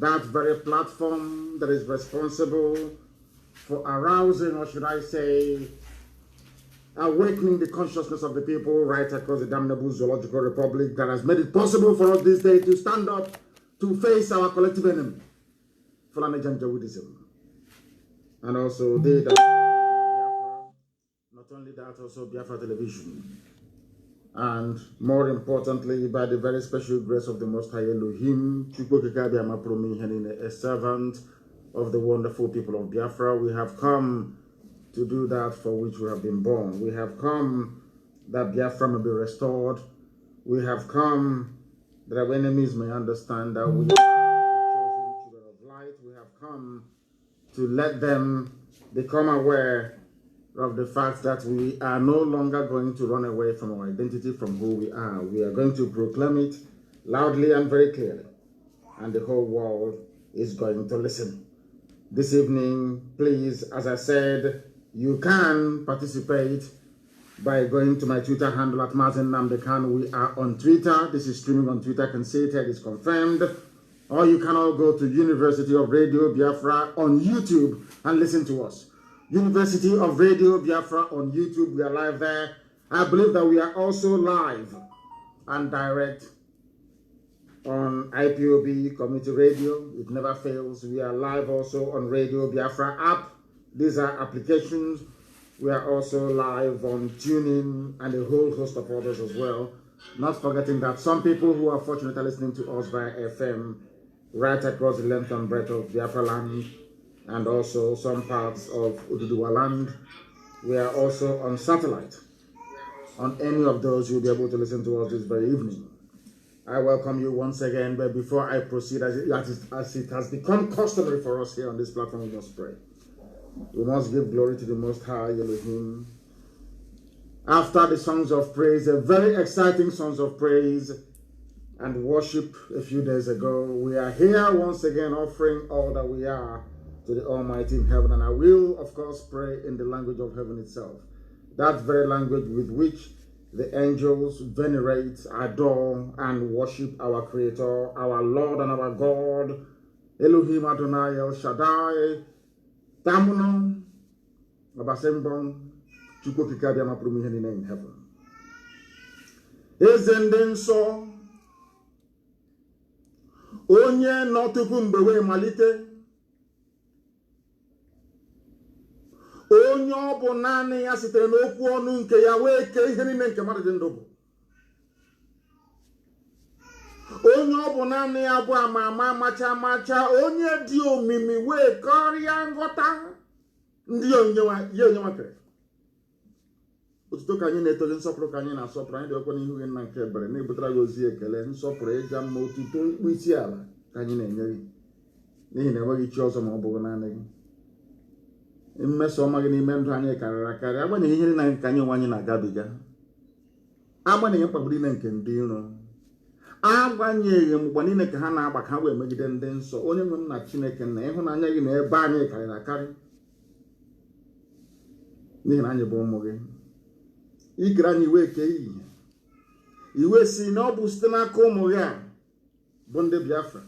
that very platform that is responsible for arousing, or should I say, awakening the consciousness of the people right across the damnable zoological republic, that has made it possible for us this day to stand up to face our collective enemy, Fulani Janjaweedism. And also they that Biafra, not only that, also Biafra television. And more importantly, by the very special grace of the Most High Elohim, a servant of the wonderful people of Biafra, we have come to do that for which we have been born. We have come that Biafra may be restored. We have come that our enemies may understand that we are the chosen children of light. We have come to let them become aware of the fact that we are no longer going to run away from our identity, from who we are. We are going to proclaim it loudly and very clearly, and the whole world is going to listen. This evening, please, as I said, you can participate by going to my Twitter handle at Nnamdi Kanu. We are on Twitter. This is streaming on Twitter. I can see it here. It's confirmed. Or you can all go to University of Radio Biafra on YouTube and listen to us. University of Radio Biafra on YouTube. We are live there. I believe that we are also live and direct on IPOB Community Radio. It never fails. We are live also on Radio Biafra app. These are applications. We are also live on TuneIn and a whole host of others as well. Not forgetting that some people who are fortunately listening to us via FM right across the length and breadth of Biafra land, and also some parts of Ududuwa land. We are also on satellite. On any of those, you'll be able to listen to us this very evening. I welcome you once again, but before I proceed, as it has become customary for us here on this platform, we must pray. We must give glory to the Most High Elohim. After the songs of praise, a very exciting songs of praise and worship a few days ago, we are here once again offering all that we are to the Almighty in heaven. And I will, of course, pray in the language of heaven itself. That very language with which the angels venerate, adore, and worship our Creator, our Lord and our God, Elohim Adonai El Shaddai, Tamuno, Abasembon, Chukokikabia Maprumihene in heaven. Ezendenso, Onye Notukumbewe Malite, onye ọ bụ naanị ya sitere n'okwu ọnụ nke ya wee kee ihe niile nke mmadụ dị ndụ bụ. Onye ọ bụ naanị ya bụ ama ama macha macha, onye dị omimi wee karịa nghọta ndị onye nwakere. Otuto ka anyị na-eto gị, nsọpụrụ ka anyị na-asọpụrụ, anyị dị ọkwa n'ihu gị nna nke ebere, na-ebutara gị ozi ekele, nsọpụrụ ịja mma, otuto ikpu isi ala ka anyị na-enye gị, n'ihi na enweghị chi ọzọ ma ọ bụghị naanị gị. Mmeso ọma gị n'ime ndụ anyị karịrị akarị, agbanyeghị ihe niile nke anyị onwe anyị na-agabiga, agbanyeghị mkpagbu niile nke ndị iro, agbanyeghị mgbe niile ka ha na-agba ka ha wee megide ndị nsọ. Onye nwe m na Chineke na ịhụnanya gị na ebe anyị karịrị akarị, n'ihi na anyị bụ ụmụ gị. Ikere anyị iwe kee ihe iwe si na ọ bụ site n'aka ụmụ gị a bụ ndị Biafra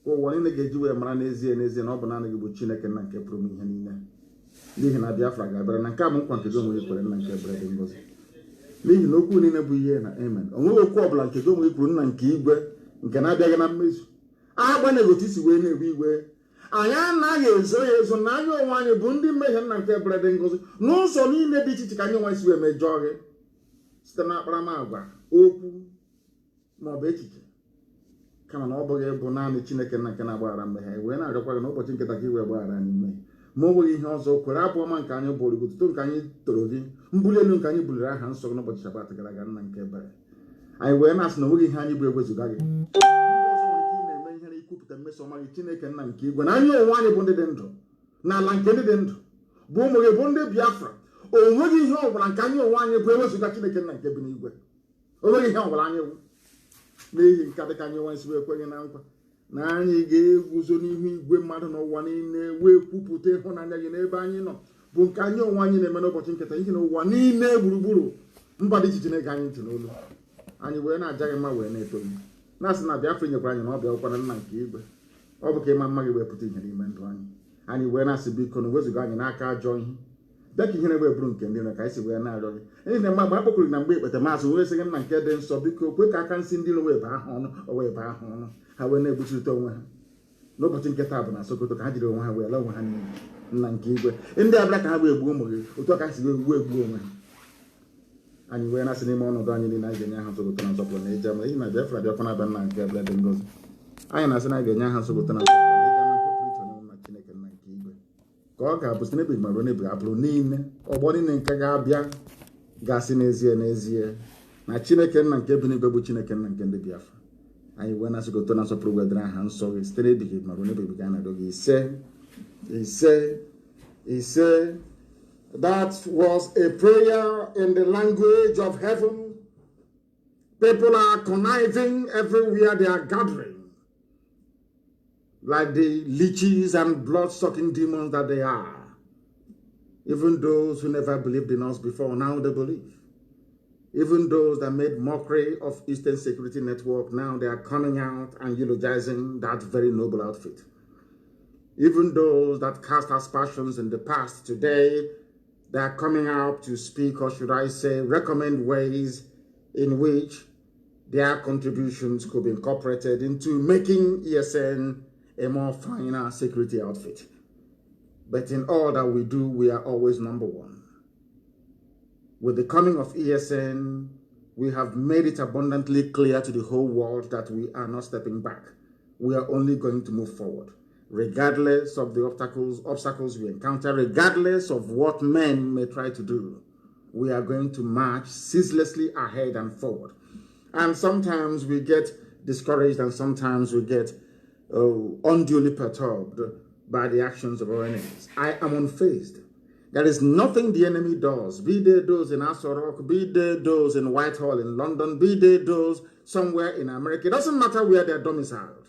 ka ụwa niile ga-eji wee mara n'ezie n'ezie na ọ bụ naanị gị bụ Chineke nna nke pụrụ ihe niile. N'ihi na Biafra ga-abịara na nke a bụ nkwa nke gị onwe gị kwere nna nke ebere dị ngọzi. N'ihi na okwu niile bụ ihe na amen. O nweghị okwu ọbụla nke gị onwe gị kwuru nna nke igwe nke na-abịaghị na mmezu. Agbanyeghị otu isi wee na-ewe igwe, anyị anaghị ezo ya ezo na anyị onwe anyị bụ ndị mmehie nna nke ebere dị ngọzi n'ụzọ niile dị iche iche ka anyị onwe si wee mejọọ gị site na akparamagwa, okwu ma ọ bụ echiche, kama na ọ bụghị bụ naanị Chineke nna nke na-agbaghara mmehie. Wee na-arịọkwa gị n'ụbọchị nketa ka i wee gbaghara anyị mmehie. Ma ọ nweghị ihe ọzọ, kwere abụ ọma nke anyị bụrụ gị, otuto nke anyị toro gị, mbuli elu nke anyị buliri aha nsọ gị n'ụbọchị Shabat gara aga nna nke ebere. Anyị wee na-asị na onweghị ihe anyị bụ ewezuga gị. Ndị ọzọ nwere ike ị na-eme ihe na ikwupụta mmeso ọma gị Chineke nna nke igwe, na anyị onwe anyị bụ ndị dị ndụ n'ala nke ndị dị ndụ, bụ ụmụ gị, bụ ndị Biafra. O nweghị ihe ọbụla nke anyị onwe anyị bụ ewezuga Chineke nna nke bi n'igwe. O nweghị ihe ọbụla anyị bụ. N'ihi nke dịka anyị onwe si wee kwenye na nkwa na anyị ga-eguzo n'ihu igwe mmadụ n'ụwa niile wee kwupụta ịhụnanya gị n'ebe anyị nọ, bụ nke anyị onwe anyị na-eme n'ụbọchị nketa, ihe na ụwa niile gburugburu mba dị iche iche na-ege anyị ntị n'olu. Anyị wee na-aja gị mma wee na-eto gị, na-asị na Biafra nyekwara anyị na ọ bịa ụkwara nna nke igwe. Okay, my money we're putting in one. And when I see big on was going in our car join. Becky here we're brunken, then I say we're not only. And then my Bible could not wait, but the master was saying, and get them so because quick I can send you away by home, away by home. I will never to tell her. Nobody get up and I so go to Kaji on her way alone. In the black highway woman, who took us to a woman. And when I see him on the night, and I have to go to the nature, my Biafra, the Opana Banana, Gablet and goes. I am as an idea, I have to go to the Goga was never my running Abronin or Bonin and Kagabia, Gassinezia and Azia. My Chinekan and Kevin Babuchinakan and Kendi Biafra. I went as a go to Naso Pro with their hands, so it's steady because my running began a dog. He said, that was a prayer in the language of heaven. People are conniving everywhere they are gathering. Like the leeches and blood-sucking demons that they are. Even those who never believed in us before, now they believe. Even those that made mockery of Eastern Security Network, now they are coming out and eulogizing that very noble outfit. Even those that cast aspersions in the past, today, they are coming out to speak, or should I say, recommend ways in which their contributions could be incorporated into making ESN a more finer security outfit. But in all that we do, we are always number one. With the coming of ESN, we have made it abundantly clear to the whole world that we are not stepping back. We are only going to move forward, regardless of the obstacles we encounter, regardless of what men may try to do. We are going to march ceaselessly ahead and forward. And sometimes we get discouraged, and sometimes we get unduly perturbed by the actions of our enemies. I am unfazed. There is nothing the enemy does, be they those in Asorok, be they those in Whitehall in London, be they those somewhere in America. It doesn't matter where they're domiciled.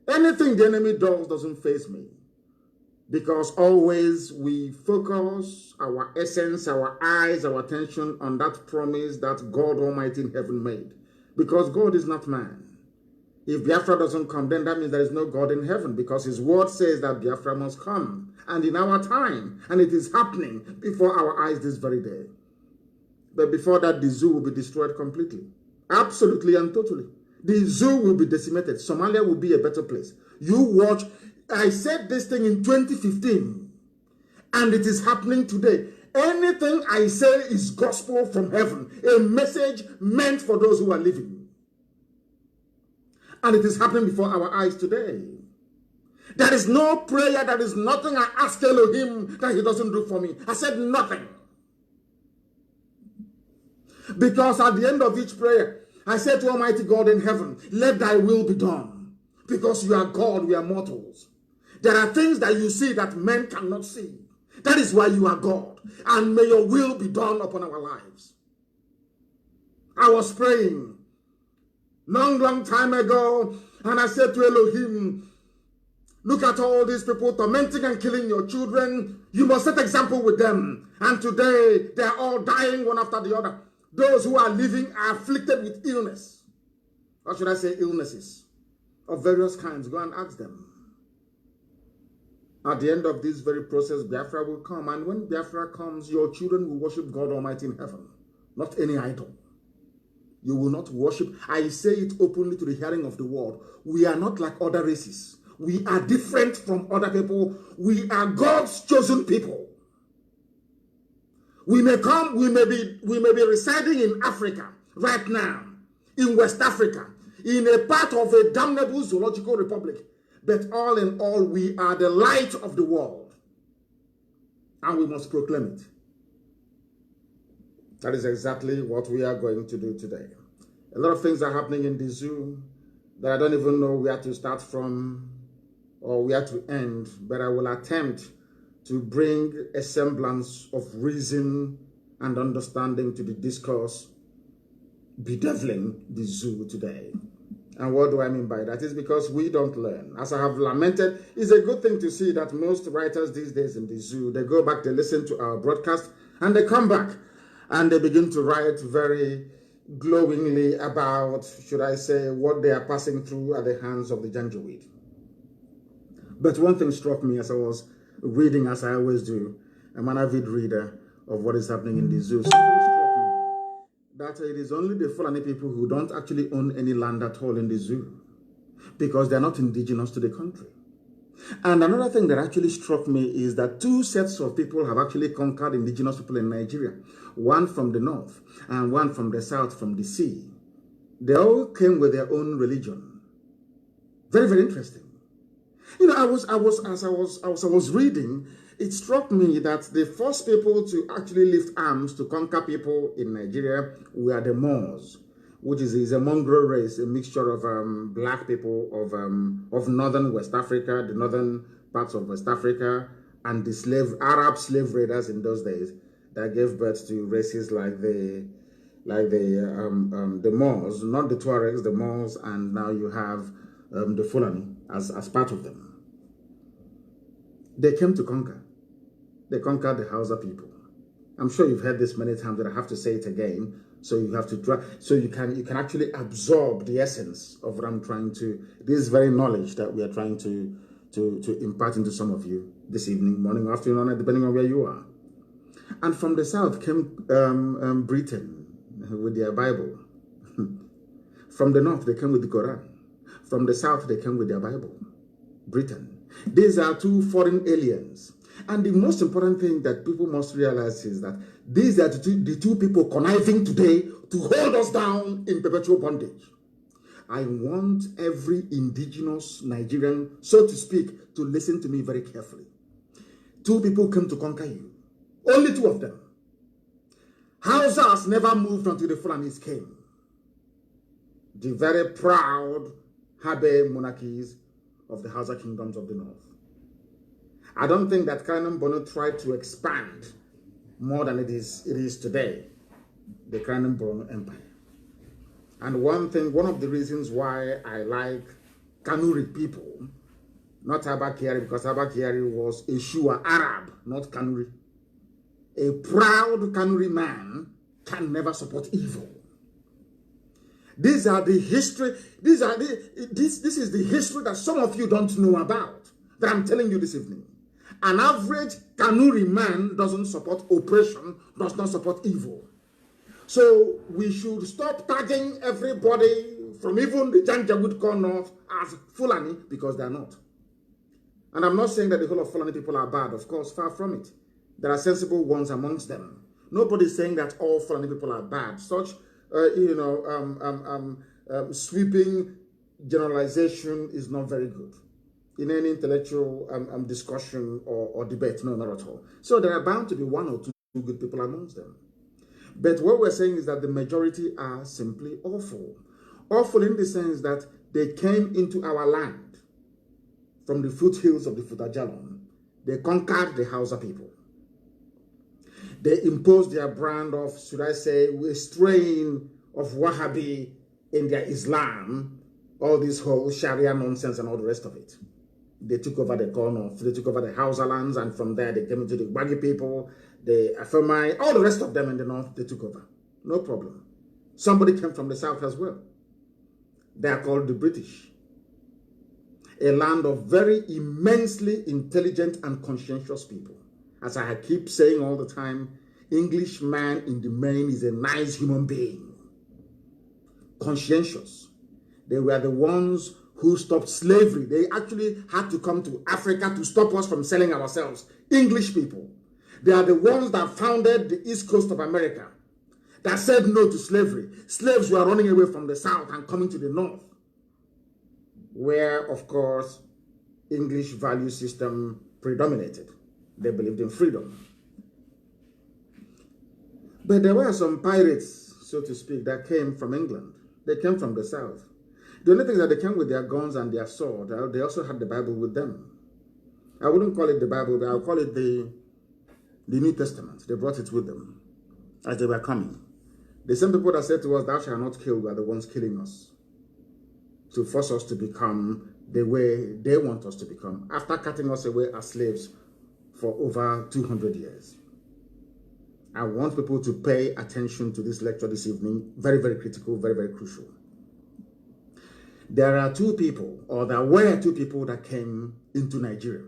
Anything the enemy does doesn't faze me. Because always we focus our essence, our eyes, our attention on that promise that God Almighty in heaven made. Because God is not man. If Biafra doesn't come, then that means there is no God in heaven, because his word says that Biafra must come, and in our time, and it is happening before our eyes this very day. But before that, the zoo will be destroyed completely, absolutely and totally. The zoo will be decimated. Somalia will be a better place. You watch. I said this thing in 2015, and it is happening today. Anything I say is gospel from heaven, a message meant for those who are living. And it is happening before our eyes today. There is no prayer, there is nothing I ask Elohim that he doesn't do for me. I said nothing. Because at the end of each prayer, I said to Almighty God in heaven, let thy will be done. Because you are God, we are mortals. There are things that you see that men cannot see. That is why you are God. And may your will be done upon our lives. I was praying long time ago, and I said to Elohim, look at all these people tormenting and killing your children. You must set example with them. And today, they are all dying one after the other. Those who are living are afflicted with illness. Or should I say illnesses of various kinds. Go and ask them. At the end of this very process, Biafra will come. And when Biafra comes, your children will worship God Almighty in heaven, not any idol. You will not worship. I say it openly to the hearing of the world. We are not like other races. We are different from other people. We are God's chosen people. We may be residing in Africa right now, in West Africa, in a part of a damnable zoological republic. But all in all, we are the light of the world. And we must proclaim it. That is exactly what we are going to do today. A lot of things are happening in the zoo that I don't even know where to start from or where to end, but I will attempt to bring a semblance of reason and understanding to the discourse bedeviling the zoo today. And what do I mean by that? It's because we don't learn. As I have lamented, it's a good thing to see that most writers these days in the zoo, they go back, they listen to our broadcast, and they come back, and they begin to write very glowingly about, should I say, what they are passing through at the hands of the Janjaweed. But one thing struck me as I was reading, as I always do. I'm an avid reader of what is happening in the zoo. Something struck me that it is only the Fulani people who don't actually own any land at all in the zoo because they're not indigenous to the country. And another thing that actually struck me is that two sets of people have actually conquered indigenous people in Nigeria. One from the north and one from the south, from the sea. They all came with their own religion. Very, very interesting. You know, as I was reading, it struck me that the first people to actually lift arms to conquer people in Nigeria were the Moors, which is a mongrel race, a mixture of black people of northern West Africa, the northern parts of West Africa, and the Arab slave raiders in those days that gave birth to races like the Moors, not the Tuaregs, the Moors, and now you have the Fulani as part of them. They came to conquer. They conquered the Hausa people. I'm sure you've heard this many times, but I have to say it again. So you have to try, so you can actually absorb the essence of what I'm trying to, this very knowledge that we are trying to impart into some of you this evening, morning, afternoon, depending on where you are. And from the south came Britain with their Bible. From the north, they came with the Quran. From the south, they came with their Bible. Britain. These are two foreign aliens. And the most important thing that people must realize is that these are the two people conniving today to hold us down in perpetual bondage. I want every indigenous Nigerian, so to speak, to listen to me very carefully. Two people came to conquer you. Only two of them. Hausas never moved until the Fulanis came. The very proud Habe monarchies of the Hausa kingdoms of the north. I don't think that Kanem Bono tried to expand more than it is today, the Kanem Bono Empire. And one of the reasons why I like Kanuri people, not Abakari, because Abakari was a Shua Arab, not Kanuri. A proud Kanuri man can never support evil. This is the history that some of you don't know about, that I'm telling you this evening. An average Kanuri man doesn't support oppression, does not support evil. So we should stop tagging everybody from even the Janjaweed North as Fulani, because they're not. And I'm not saying that the whole of Fulani people are bad, of course, far from it. There are sensible ones amongst them. Nobody's saying that all Fulani people are bad. Such, sweeping generalization is not very good in any intellectual discussion or debate. No, not at all. So there are bound to be one or two good people amongst them. But what we're saying is that the majority are simply awful. Awful in the sense that they came into our land from the foothills of the Futajalon. They conquered the Hausa people. They imposed their brand of, should I say, a strain of Wahhabi in their Islam, all this whole Sharia nonsense and all the rest of it. They took over the corner, they took over the Hausa lands, and from there they came into the Wagi people, the Afamai, all the rest of them in the north, they took over. No problem. Somebody came from the south as well. They are called the British. A land of very immensely intelligent and conscientious people. As I keep saying all the time, Englishman in the main is a nice human being. Conscientious. They were the ones who stopped slavery. They actually had to come to Africa to stop us from selling ourselves. English people. They are the ones that founded the east coast of America, that said no to slavery. Slaves were running away from the south and coming to the north, where, of course, English value system predominated. They believed in freedom. But there were some pirates, so to speak, that came from England. They came from the south. The only thing is that they came with their guns and their sword. They also had the Bible with them. I wouldn't call it the Bible, but I'll call it the New Testament. They brought it with them as they were coming. The same people that said to us, "Thou shalt not kill," were the ones killing us, to force us to become the way they want us to become, after cutting us away as slaves for over 200 years. I want people to pay attention to this lecture this evening. Very, very critical, very, very crucial. There are two people, or there were two people that came into Nigeria.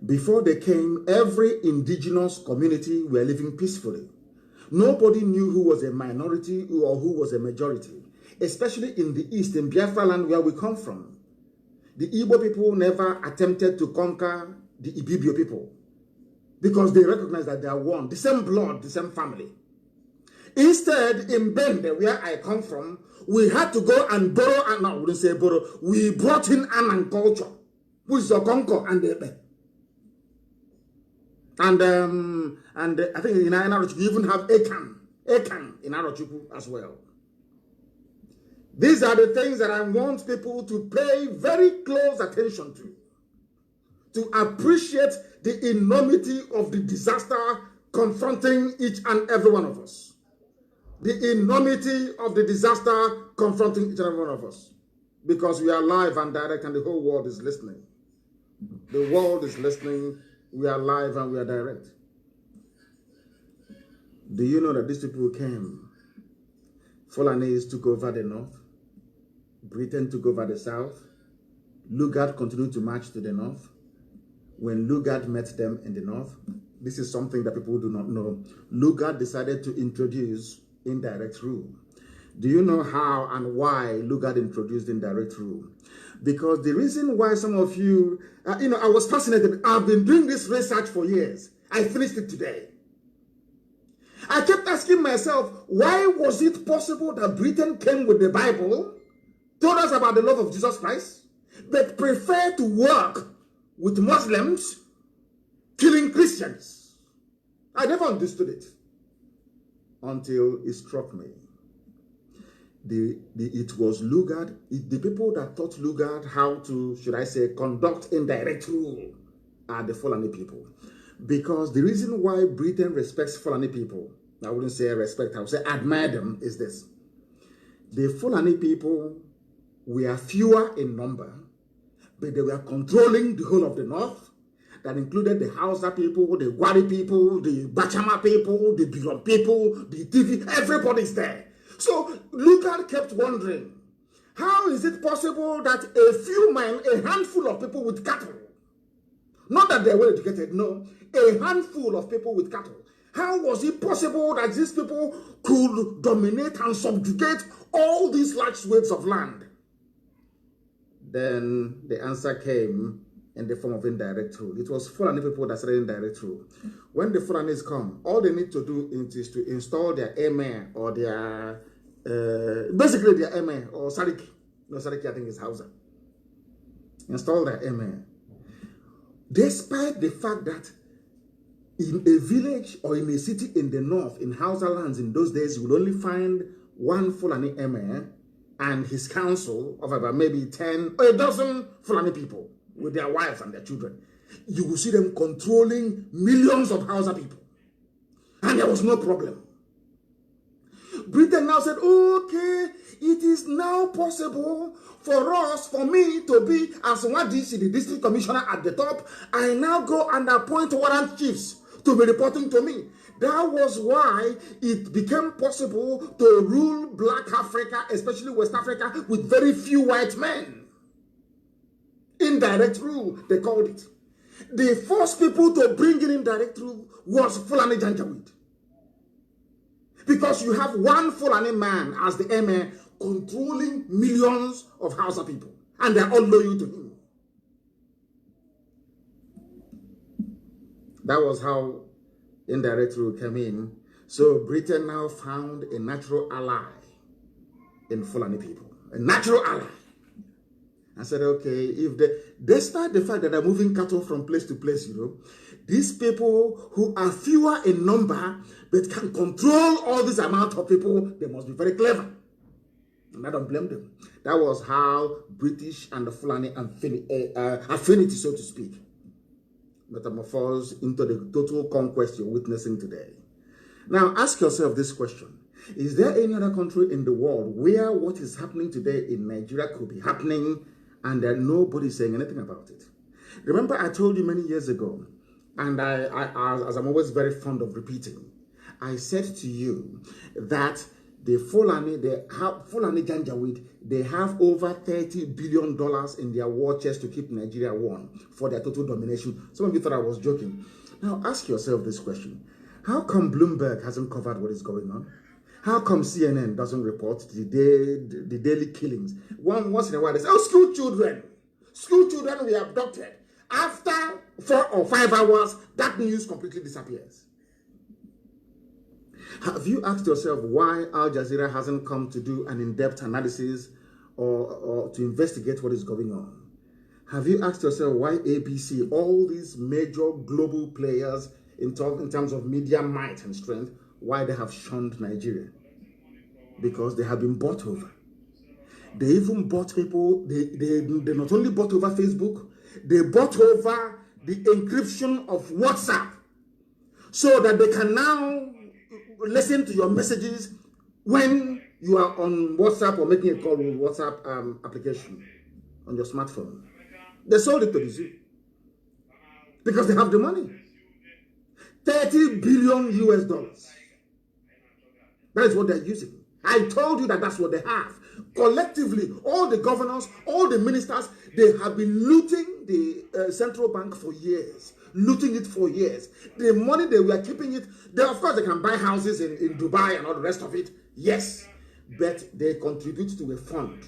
Before they came, every indigenous community were living peacefully. Nobody knew who was a minority or who was a majority, especially in the East, in Biafra land where we come from. The Igbo people never attempted to conquer the Ibibio people because they recognized that they are one, the same blood, the same family. Instead, in Benin, where I come from, we had to go and borrow, and no, we wouldn't say borrow, we brought in Anan culture, which is Okonko and Ebe. And I think in Arochukwu, we even have Ekan in Arochukwu as well. These are the things that I want people to pay very close attention to appreciate the enormity of the disaster confronting each and every one of us. The enormity of the disaster confronting each and every one of us. Because we are live and direct and the whole world is listening. The world is listening. We are live and we are direct. Do you know that these people came? Fulanis took over the north. Britain took over the south. Lugard continued to march to the north. When Lugard met them in the north, this is something that people do not know. Lugard decided to introduce indirect rule. Do you know how and why Lugard introduced indirect rule? Because the reason why some of you, I was fascinated. I've been doing this research for years. I finished it today. I kept asking myself, why was it possible that Britain came with the Bible, told us about the love of Jesus Christ, but preferred to work with Muslims, killing Christians? I never understood it until it struck me. It was Lugard, the people that taught Lugard how to, should I say, conduct indirect rule are the Fulani people. Because the reason why Britain respects Fulani people, I wouldn't say respect, I would say admire them, is this. The Fulani people were fewer in number, but they were controlling the whole of the north. That included the Hausa people, the Gwari people, the Bachama people, the Biron people, the TV, everybody's there. So Lugard kept wondering, how is it possible that a handful of people with cattle, not that they were educated, no, a handful of people with cattle, how was it possible that these people could dominate and subjugate all these large swathes of land? Then the answer came in the form of indirect rule. It was Fulani people that started indirect rule. When the Fulanis come, all they need to do is to install their emir or their, basically their emir or Sariki. No, Sariki I think is Hausa. Install their emir. Despite the fact that in a village or in a city in the north, in Hausa lands in those days, you would only find one Fulani emir and his council of about maybe 10 or a dozen Fulani people with their wives and their children. You will see them controlling millions of Hausa people. And there was no problem. Britain now said, okay, it is now possible for me to be, as Wadisi, the district commissioner at the top, I now go and appoint warrant chiefs to be reporting to me. That was why it became possible to rule Black Africa, especially West Africa, with very few white men. Indirect rule, they called it. The first people to bring in indirect rule was Fulani Janjaweed. Because you have one Fulani man as the emir controlling millions of Hausa people. And they're all loyal to him. That was how indirect rule came in. So Britain now found a natural ally in Fulani people. A natural ally. I said, okay, if despite the fact that they're moving cattle from place to place, these people who are fewer in number, but can control all this amount of people, they must be very clever. And I don't blame them. That was how British and the Fulani affinity, so to speak, metamorphosed into the total conquest you're witnessing today. Now, ask yourself this question. Is there any other country in the world where what is happening today in Nigeria could be happening and that nobody's saying anything about it? Remember, I told you many years ago, and as I'm always very fond of repeating, I said to you that The Fulani, Fulani Janjaweed, they have over $30 billion in their war chest to keep Nigeria warm for their total domination. Some of you thought I was joking. Now ask yourself this question. How come Bloomberg hasn't covered what is going on? How come CNN doesn't report the daily killings? Once in a while they say, oh, school children were abducted. After 4 or 5 hours, that news completely disappears. Have you asked yourself why Al Jazeera hasn't come to do an in-depth analysis or to investigate what is going on? Have you asked yourself why ABC, all these major global players in terms of media might and strength, why they have shunned Nigeria? Because they have been bought over. They even bought people, they not only bought over Facebook, they bought over the encryption of WhatsApp so that they can now listen to your messages when you are on WhatsApp or making a call with WhatsApp application on your smartphone. They sold it to the zoo because they have the money. $30 billion US. That is what they're using. I told you that that's what they have. Collectively, all the governors, all the ministers, they have been looting the central bank for years. Looting it for years. The money they were keeping it, of course they can buy houses in Dubai and all the rest of it. Yes, but they contribute to a fund.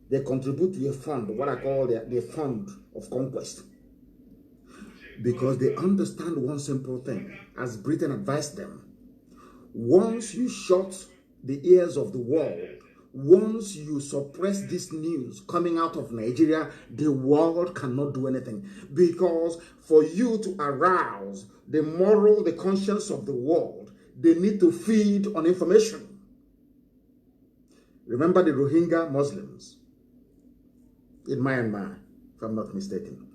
They contribute to a fund, what I call the fund of conquest. Because they understand one simple thing, as Britain advised them. Once you shut the ears of the world, once you suppress this news coming out of Nigeria, the world cannot do anything. Because for you to arouse the conscience of the world, they need to feed on information. Remember the Rohingya Muslims in Myanmar, if I'm not mistaken.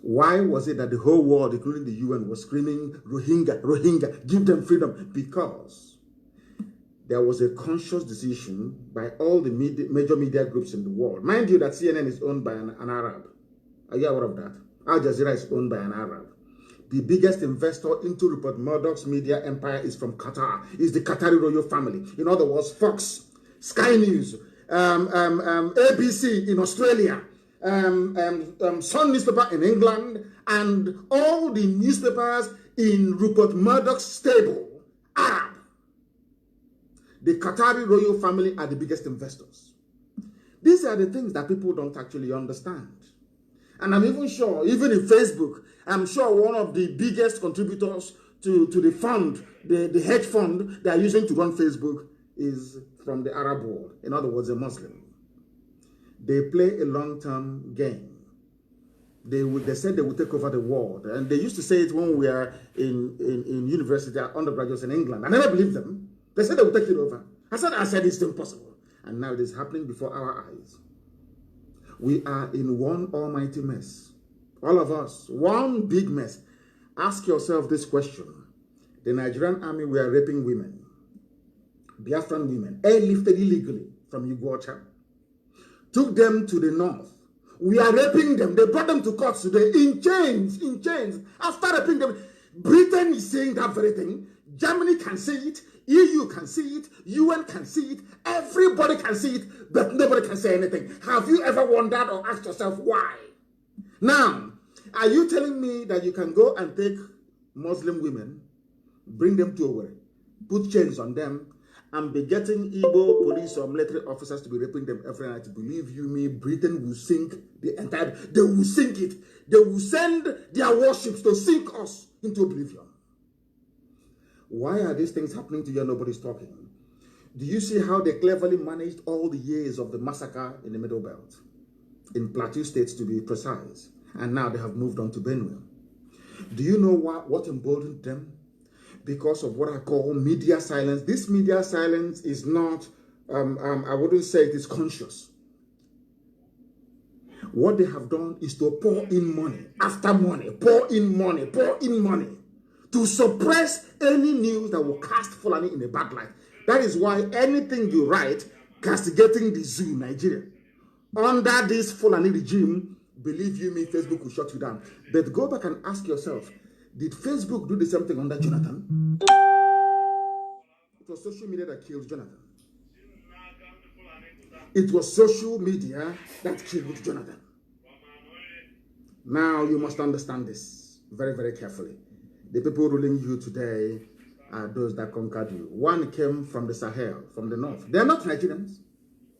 Why was it that the whole world, including the UN, was screaming, Rohingya, Rohingya, give them freedom? Because there was a conscious decision by all the major media groups in the world. Mind you that CNN is owned by an Arab. Are you aware of that? Al Jazeera is owned by an Arab. The biggest investor into Rupert Murdoch's media empire is from Qatar. It's the Qatari royal family. In other words, Fox, Sky News, ABC in Australia, Sun newspaper in England, and all the newspapers in Rupert Murdoch's stable, Arab. The Qatari royal family are the biggest investors. These are the things that people don't actually understand. And I'm even sure, even in Facebook, I'm sure one of the biggest contributors to the fund, the hedge fund they are using to run Facebook is from the Arab world. In other words, a Muslim. They play a long-term game. They said they would take over the world. And they used to say it when we were in university, undergraduates in England. I never believed them. They said they would take it over. I said it's impossible. And now it is happening before our eyes. We are in one almighty mess. All of us, one big mess. Ask yourself this question. The Nigerian army were raping women. Biafran women, airlifted illegally from Uganda. Took them to the north. We are raping them. They brought them to court today in chains, in chains. After raping them, Britain is saying that very thing. Germany can see it. EU can see it. UN can see it. Everybody can see it, but nobody can say anything. Have you ever wondered or asked yourself why? Now, are you telling me that you can go and take Muslim women, bring them to Owerri, put chains on them, and be getting Igbo police or military officers to be raping them every night? Believe you me, Britain will sink the entire... They will sink it. They will send their warships to sink us into oblivion. Why are these things happening to you and nobody's talking? Do you see how they cleverly managed all the years of the massacre in the Middle Belt? In Plateau States, to be precise. And now they have moved on to Benue. Do you know what emboldened them? Because of what I call media silence. This media silence is not, I wouldn't say it is conscious. What they have done is to pour in money after money, pour in money to suppress any news that will cast Fulani in a bad light. That is why anything you write castigating the zoo, Nigeria, under this Fulani regime, believe you me, Facebook will shut you down. But go back and ask yourself, did Facebook do the same thing under Jonathan? It was social media that killed Jonathan. It was social media that killed Jonathan. Now you must understand this very, very carefully. The people ruling you today are those that conquered you. One came from the Sahel, from the north. They are not Nigerians.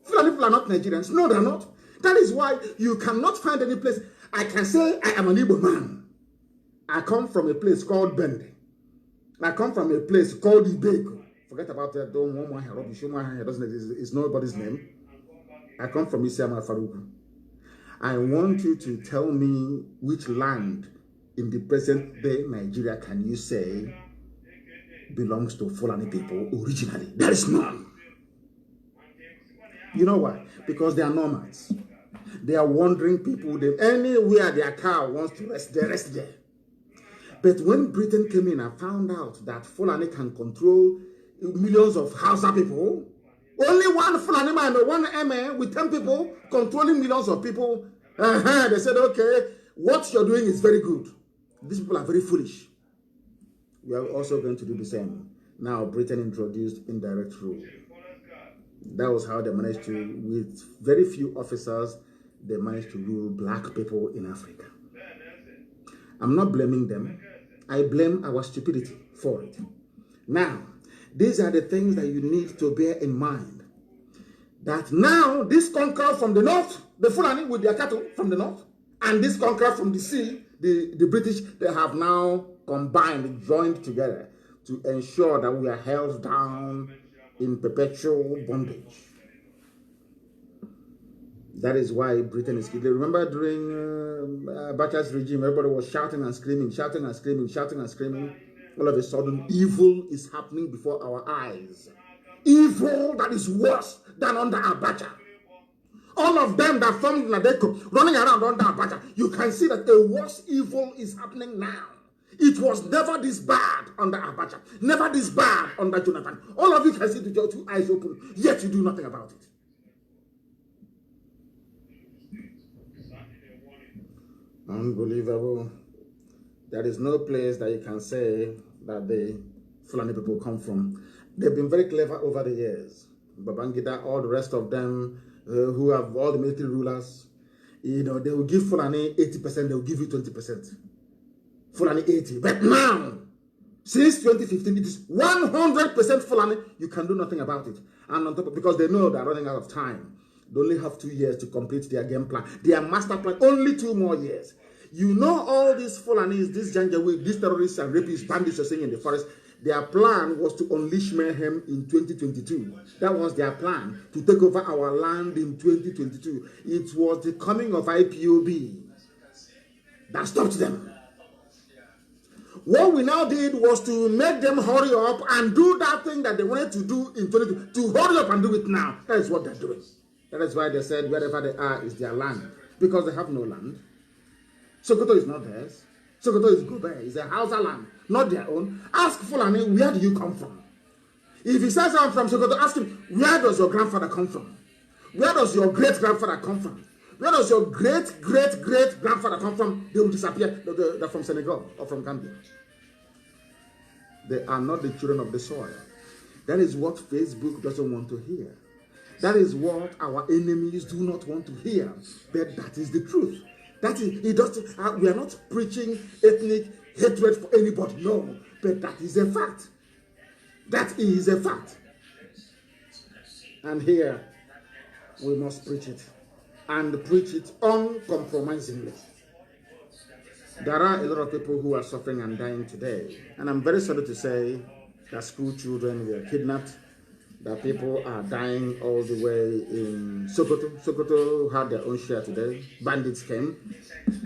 Fulani people are not Nigerians. No, they are not. That is why you cannot find any place. I can say I am an Igbo man. I come from a place called Benin. I come from a place called Ibeko. Forget about that. It's nobody's name. I come from Isiama Faruku. I want you to tell me which land in the present day Nigeria can you say belongs to Fulani people originally? There is none. You know why? Because they are nomads. They are wandering people. Anywhere their cow wants to rest, they rest there. But when Britain came in and found out that Fulani can control millions of Hausa people, only one Fulani man, one MA with 10 people controlling millions of people, they said, okay, what you're doing is very good. These people are very foolish. We are also going to do the same. Now, Britain introduced indirect rule. That was how they managed to, with very few officers, they managed to rule black people in Africa. I'm not blaming them. I blame our stupidity for it. Now, these are the things that you need to bear in mind. That now, this conqueror from the north, the Fulani with their cattle from the north, and this conqueror from the sea, the British, they have now combined, joined together to ensure that we are held down in perpetual bondage. That is why Britain is killing. Remember during Abacha's regime, everybody was shouting and screaming, shouting and screaming, shouting and screaming. All of a sudden, evil is happening before our eyes. Evil that is worse than under Abacha. All of them that formed Nadeko running around under Abacha, you can see that a worse evil is happening now. It was never this bad under Abacha, never this bad under Jonathan. All of you can see with your two eyes open, yet you do nothing about it. Unbelievable. There is no place that you can say that the Fulani people come from. They've been very clever over the years. Babangida, all the rest of them who have all the military rulers, you know, they will give Fulani 80%, they will give you 20%. Fulani 80. But now, since 2015, it is 100% Fulani. You can do nothing about it. And on top of, because they know they're running out of time. They only have 2 years to complete their game plan. Their master plan, only 2 more years. You know all these Fulanis, these Janjaweed, these terrorists and rapists, bandits are saying in the forest, their plan was to unleash mayhem in 2022. That was their plan, to take over our land in 2022. It was the coming of IPOB that stopped them. What we now did was to make them hurry up and do that thing that they wanted to do in 2022, to hurry up and do it now. That is what they're doing. That is why they said wherever they are is their land, because they have no land. Sokoto is not theirs. Sokoto is Gobe. It's a Hausa land, not their own. Ask Fulani, where do you come from? If he says I'm from Sokoto, ask him, where does your grandfather come from? Where does your great-grandfather come from? Where does your great-great-great-grandfather come from? They will disappear. They're from Senegal or from Gambia. They are not the children of the soil. That is what Facebook doesn't want to hear. That is what our enemies do not want to hear. But that is the truth. That is, it doesn't. We are not preaching ethnic hatred for anybody. No, but that is a fact. That is a fact. And here, we must preach it. And preach it uncompromisingly. There are a lot of people who are suffering and dying today. And I'm very sorry to say that school children were kidnapped, that people are dying all the way in Sokoto. Sokoto had their own share today. Bandits came.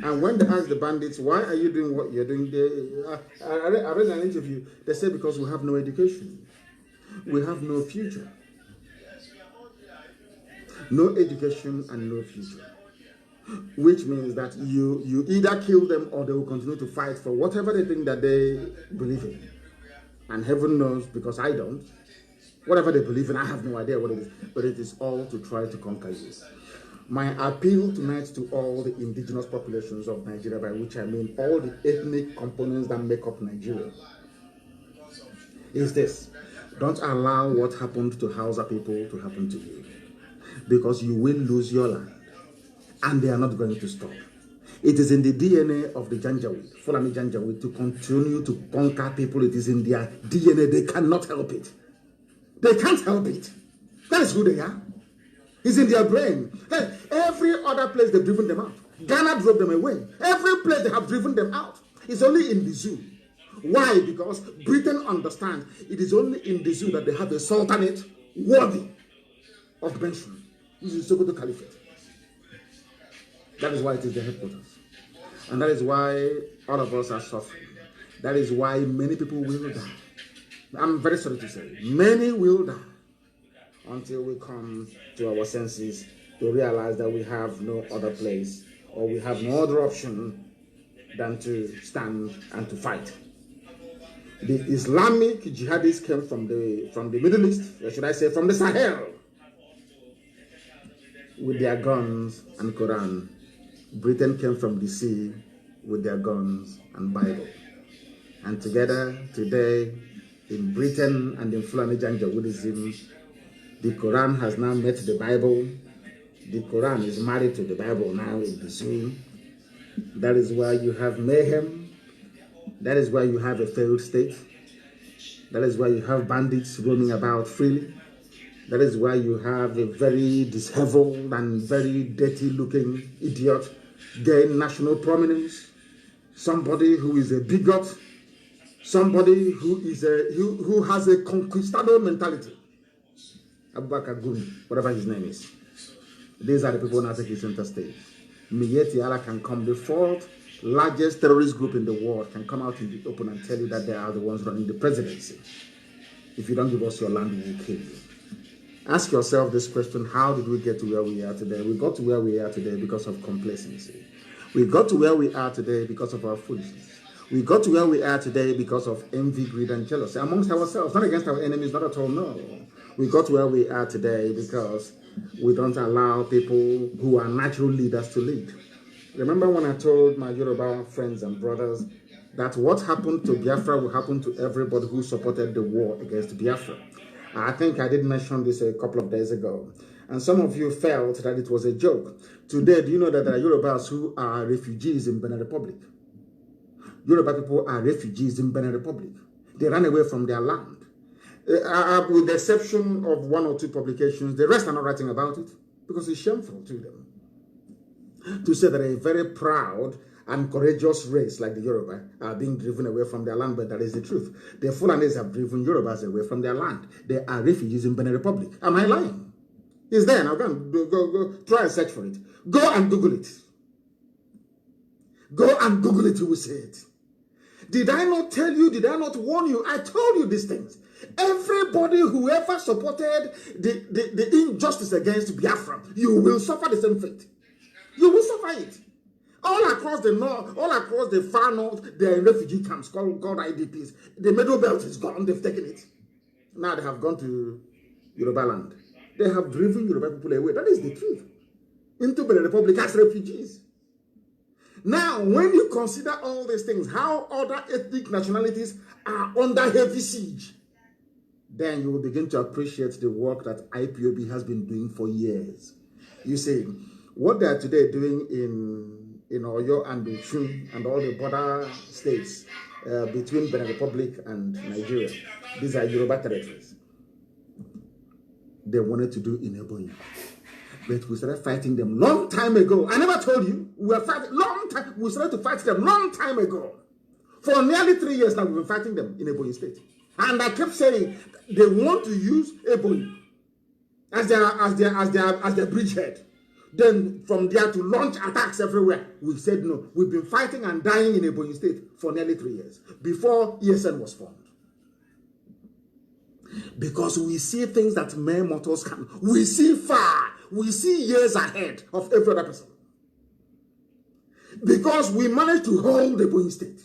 And when they asked the bandits, why are you doing what you're doing? I read an interview. They said because we have no education. We have no future. No education and no future. Which means that you either kill them or they will continue to fight for whatever they think that they believe in. And heaven knows, because I don't. Whatever they believe in, I have no idea what it is. But it is all to try to conquer you. My appeal tonight to all the indigenous populations of Nigeria, by which I mean all the ethnic components that make up Nigeria, is this. Don't allow what happened to Hausa people to happen to you, because you will lose your land, and they are not going to stop. It is in the DNA of the Janjaweed, Fulani Janjaweed, to continue to conquer people. It is in their DNA. They cannot help it. They can't help it. That is who they are. It's in their brain. Every other place they've driven them out. Ghana drove them away. Every place they have driven them out. It's only in the zoo. Why? Because Britain understands it is only in the zoo that they have a sultanate worthy of mention. This is Sokoto Caliphate. That is why it is the headquarters. And that is why all of us are suffering. That is why many people will die. I'm very sorry to say, many will die until we come to our senses to realize that we have no other place, or we have no other option than to stand and to fight. The Islamic jihadists came from the Middle East, or should I say from the Sahel, with their guns and Quran. Britain came from the sea with their guns and Bible. And together, today, in Britain and in Fulani Janjaweedism, the Quran has now met the Bible. The Quran is married to the Bible now in the zoo. That is why you have mayhem. That is why you have a failed state. That is why you have bandits roaming about freely. That is why you have a very disheveled and very dirty-looking idiot gain national prominence. Somebody who is a bigot. Somebody who has a conquistador mentality. Abubakar Gumi, whatever his name is. These are the people now taking center stage. Miyetti Allah can come, the fourth largest terrorist group in the world, can come out in the open and tell you that they are the ones running the presidency. If you don't give us your land, we will kill you. Ask yourself this question: how did we get to where we are today? We got to where we are today because of complacency. We got to where we are today because of our foolishness. We got to where we are today because of envy, greed, and jealousy amongst ourselves, not against our enemies, not at all, no. We got to where we are today because we don't allow people who are natural leaders to lead. Remember when I told my Yoruba friends and brothers that what happened to Biafra will happen to everybody who supported the war against Biafra? I think I did mention this a couple of days ago. And some of you felt that it was a joke. Today, do you know that there are Yorubas who are refugees in Benin Republic? Yoruba people are refugees in Benin Republic. They ran away from their land. With the exception of one or two publications, the rest are not writing about it because it's shameful to them to say that a very proud and courageous race like the Yoruba are being driven away from their land, but that is the truth. The Fulanis have driven Yorubas away from their land. They are refugees in Benin Republic. Am I lying? It's there now. Go, try and search for it. Go and Google it. Go and Google it, you will see it. Did I not tell you? Did I not warn you? I told you these things. Everybody who ever supported the injustice against Biafra, you will suffer the same fate. You will suffer it. All across the north, all across the far north, there are refugee camps called IDPs. The middle belt is gone. They've taken it. Now they have gone to Yoruba land. They have driven Yoruba people away. That is the truth. Into Benin Republic as refugees. Now, when you consider all these things, how other ethnic nationalities are under heavy siege, then you will begin to appreciate the work that IPOB has been doing for years. You see, what they are today doing in Oyo and Oshun and all the border states between Benin Republic and Nigeria, these are Yoruba territories. They wanted to do in Ebonyi. But we started fighting them long time ago. I never told you. We were fighting long time. We started to fight them long time ago. For nearly 3 years now, we've been fighting them in Ebonyi State. And I kept saying they want to use Ebonyi as their bridgehead. Then from there to launch attacks everywhere. We said no. We've been fighting and dying in Ebonyi State for nearly 3 years before ESN was formed. Because we see things that mere mortals can. We see far. We see years ahead of every other person. Because we managed to hold Ebonyi State.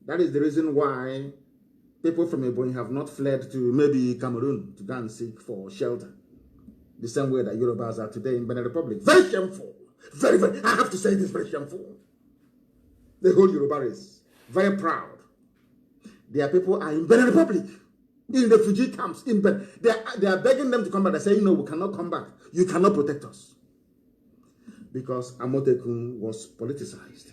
That is the reason why people from Ebonyi have not fled to maybe Cameroon to go and seek for shelter. The same way that Yorubas are today in Benin Republic. Very shameful. Very, very, I have to say this, very shameful. The whole Yoruba race. Very proud. Their people are in Benin Republic. in refugee camps. They are begging them to come back. They're saying, no, we cannot come back. You cannot protect us. Because Amotekun was politicized.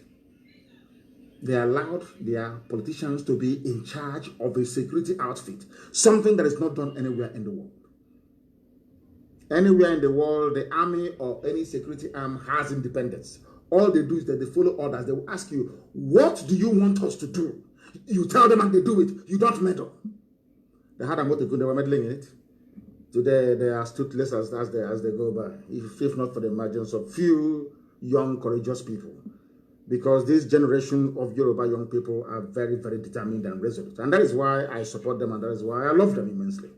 They allowed their politicians to be in charge of a security outfit, something that is not done anywhere in the world. Anywhere in the world, the army or any security arm has independence. All they do is that they follow orders. They will ask you, what do you want us to do? You tell them and they do it. You don't meddle. They had Amotekun, they were meddling in it. Today, they are toothless as they go by, if not for the emergence of few young, courageous people. Because this generation of Yoruba young people are very, very determined and resolute. And that is why I support them, and that is why I love them immensely.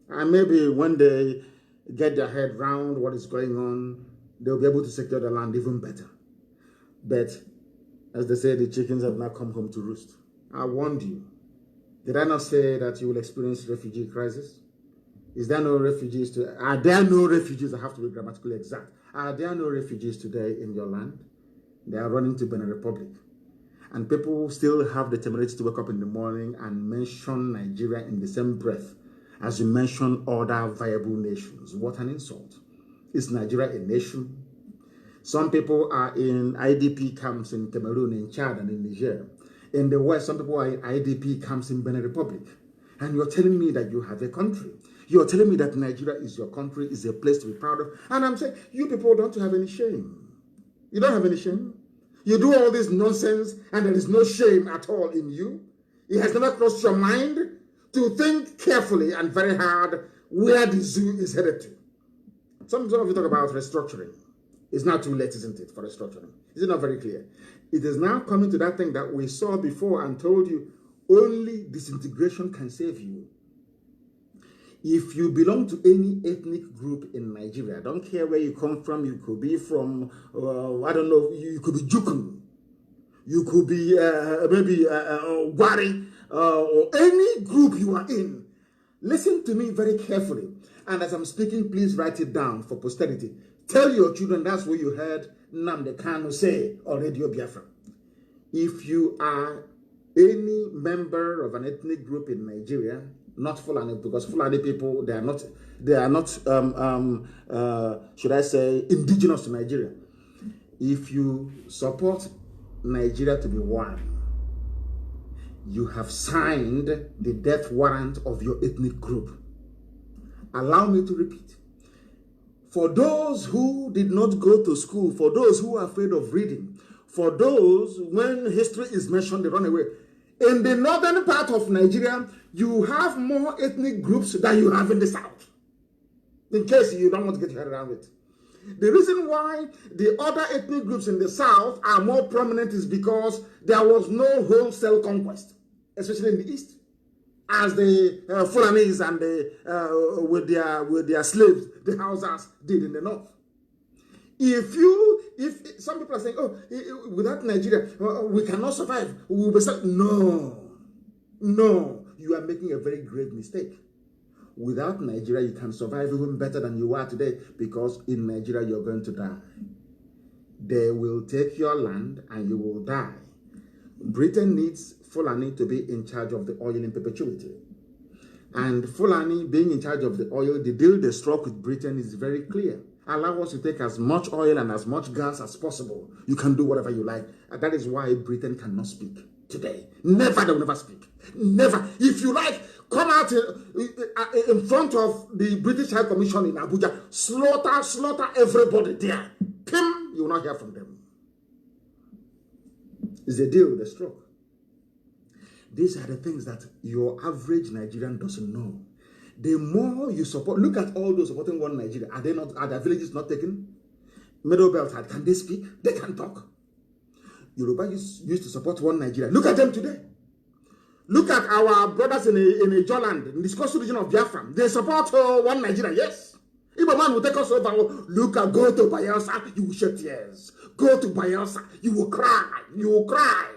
And maybe when they get their head round what is going on, they'll be able to secure the land even better. But, as they say, the chickens have not come home to roost. I warned you. Did I not say that you will experience refugee crisis? Is there no refugees are there no refugees? I have to be grammatically exact. Are there no refugees today in your land? They are running to Benin Republic. And people still have the temerity to wake up in the morning and mention Nigeria in the same breath as you mention other viable nations. What an insult. Is Nigeria a nation? Some people are in IDP camps in Cameroon, in Chad, and in Niger. In the West, some people are in IDP camps in Benin Republic. And you're telling me that you have a country. You're telling me that Nigeria is your country, is a place to be proud of. And I'm saying, you people don't have any shame. You don't have any shame. You do all this nonsense and there is no shame at all in you. It has never crossed your mind to think carefully and very hard where the zoo is headed to. Some of you talk about restructuring. It's not too late, isn't it, for restructuring? Is it not very clear? It is now coming to that thing that we saw before and told you only disintegration can save you. If you belong to any ethnic group in Nigeria, I don't care where you come from, you could be from, I don't know, you could be Jukun, you could be maybe Wari, or any group you are in. Listen to me very carefully. And as I'm speaking, please write it down for posterity. Tell your children that's what you heard Nnamdi Kanu say on Radio Biafra. If you are any member of an ethnic group in Nigeria, not Fulani, because Fulani people, they are not should I say, indigenous to Nigeria. If you support Nigeria to be one, you have signed the death warrant of your ethnic group. Allow me to repeat. For those who did not go to school, for those who are afraid of reading, for those when history is mentioned, they run away. In the northern part of Nigeria, you have more ethnic groups than you have in the south. In case you don't want to get your head around it. The reason why the other ethnic groups in the south are more prominent is because there was no wholesale conquest, especially in the east, as the Fulanis and the, with their slaves, the Hausas, did in the north. If some people are saying, oh, without Nigeria, we cannot survive. We will be stuck. No, you are making a very great mistake. Without Nigeria, you can survive even better than you are today, because in Nigeria, you're going to die. They will take your land and you will die. Britain needs Fulani to be in charge of the oil in perpetuity. And Fulani being in charge of the oil, the deal they struck with Britain is very clear. Allow us to take as much oil and as much gas as possible. You can do whatever you like. And that is why Britain cannot speak today. Never, they will never speak. Never. If you like, come out in front of the British High Commission in Abuja, slaughter everybody there. Pim, you will not hear from them. It's a deal they struck. These are the things that your average Nigerian doesn't know. The more you support, look at all those supporting one Nigeria. Are their villages not taken? Middle belt, can they speak? They can talk. Yoruba used to support one Nigeria. Look at them today. Look at our brothers in a Joland, in the coastal region of Biafra. They support one Nigeria, yes. If a man will take us over, look at, go to Bayelsa, you will shed tears. Go to Bayelsa, you will cry. You will cry.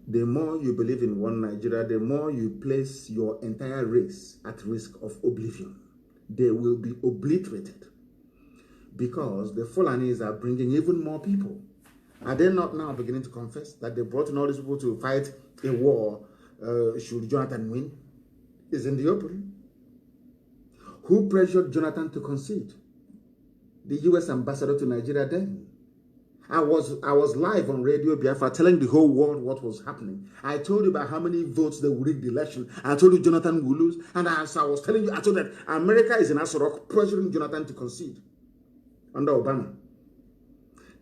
The more you believe in one Nigeria, the more you place your entire race at risk of oblivion. They will be obliterated because the Fulanis are bringing even more people. Are they not now beginning to confess that they brought in all these people to fight a war should Jonathan win? It's in the open. Who pressured Jonathan to concede? The US ambassador to Nigeria then. I was live on Radio Biafra telling the whole world what was happening. I told you about how many votes they would rig the election. I told you Jonathan will lose. And as I was telling you, I told that America is in Asorok pressuring Jonathan to concede under Obama.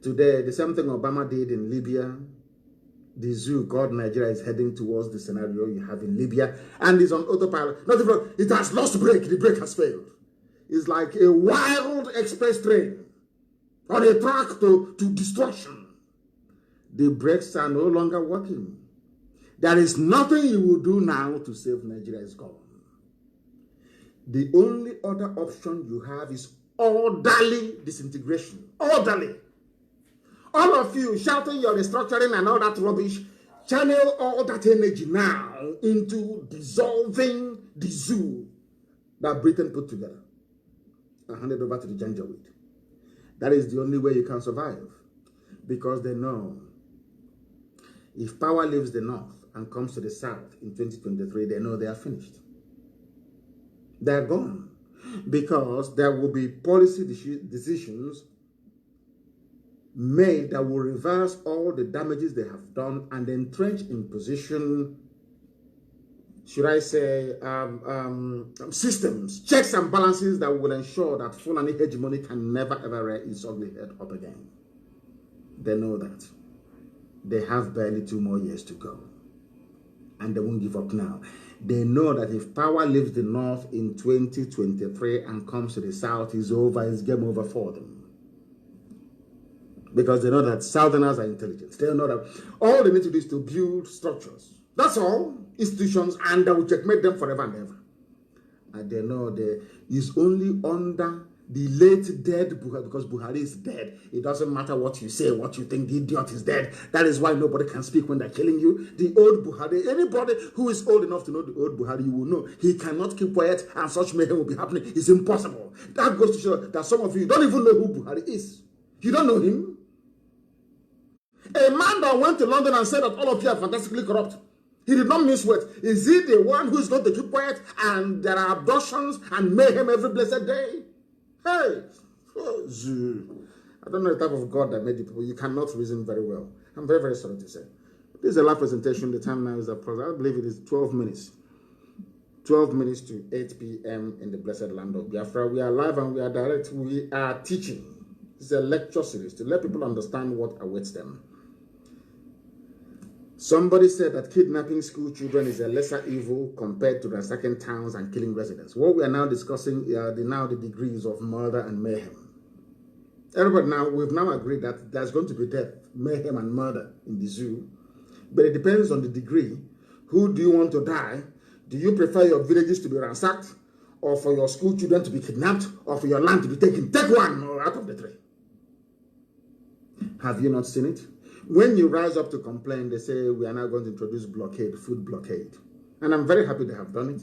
Today, the same thing Obama did in Libya. The zoo called Nigeria is heading towards the scenario you have in Libya and is on autopilot. Not even, it has lost brake. The brake has failed. It's like a wild express train on a track to destruction. The brakes are no longer working. There is nothing you will do now to save Nigeria. Is gone. The only other option you have is orderly disintegration. Orderly. All of you shouting your restructuring and all that rubbish, channel all that energy now into dissolving the zoo that Britain put together and hand it over to the Janjaweed. That is the only way you can survive, because they know if power leaves the north and comes to the south in 2023, they know they are finished. They are gone, because there will be policy decisions made that will reverse all the damages they have done and entrench in position, should I say, systems, checks and balances that will ensure that Fulani hegemony can never ever rear its ugly head up again. They know that. They have barely 2 more years to go. And they won't give up now. They know that if power leaves the north in 2023 and comes to the south, it's over, it's game over for them. Because they know that Southerners are intelligent. They know that all they need to do is to build structures. That's all. Institutions, and they will checkmate them forever and ever. And they know that it's only under the late dead Buhari, because Buhari is dead. It doesn't matter what you say, what you think, the idiot is dead. That is why nobody can speak when they're killing you. The old Buhari, anybody who is old enough to know the old Buhari, you will know he cannot keep quiet and such mayhem will be happening. It's impossible. That goes to show that some of you don't even know who Buhari is. You don't know him. A man that went to London and said that all of you are fantastically corrupt. He did not miss words. Is he the one who is going to keep quiet and there are abductions and mayhem every blessed day? Hey, I don't know the type of God that made you people. You cannot reason very well. I'm very, very sorry to say. This is a live presentation. The time now is approximately, I believe it is 12 minutes. 12 minutes to 8 p.m. in the blessed land of Biafra. We are live and we are direct. We are teaching. This is a lecture series to let people understand what awaits them. Somebody said that kidnapping school children is a lesser evil compared to ransacking towns and killing residents. What we are now discussing are the degrees of murder and mayhem. Everybody now, we've now agreed that there's going to be death, mayhem and murder in the zoo. But it depends on the degree. Who do you want to die? Do you prefer your villages to be ransacked, or for your school children to be kidnapped, or for your land to be taken? Take one or out of the three. Have you not seen it? When you rise up to complain, they say we are now going to introduce blockade, food blockade. And I'm very happy they have done it.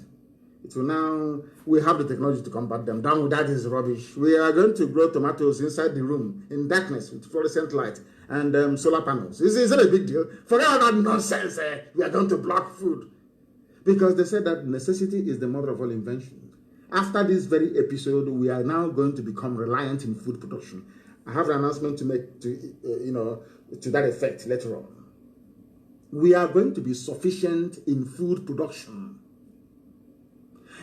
It will now, we have the technology to combat them. Down with that is rubbish. We are going to grow tomatoes inside the room in darkness with fluorescent light and solar panels. Is that a big deal? Forget all that nonsense. We are going to block food. Because they said that necessity is the mother of all invention. After this very episode, we are now going to become reliant in food production. I have an announcement to make to that effect later on. We are going to be sufficient in food production.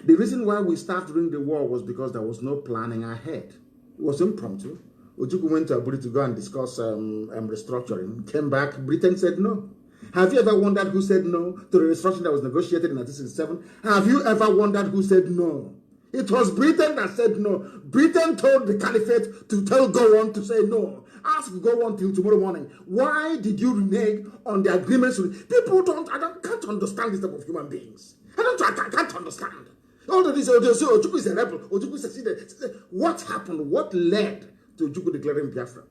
The reason why we started during the war was because there was no planning ahead. It was impromptu. Ojukwu went to Abuja to go and discuss restructuring. Came back, Britain said no. Have you ever wondered who said no to the restructuring that was negotiated in 1967? Have you ever wondered who said no? It was Britain that said no. Britain told the Caliphate to tell Gowon to say no. Ask Gowon till tomorrow morning. Why did you renege on the agreements? People can't understand this type of human beings. I can't understand. All of this, Ojukwu is a rebel. Ojukwu succeeded. What happened? What led to Ojukwu declaring Biafra?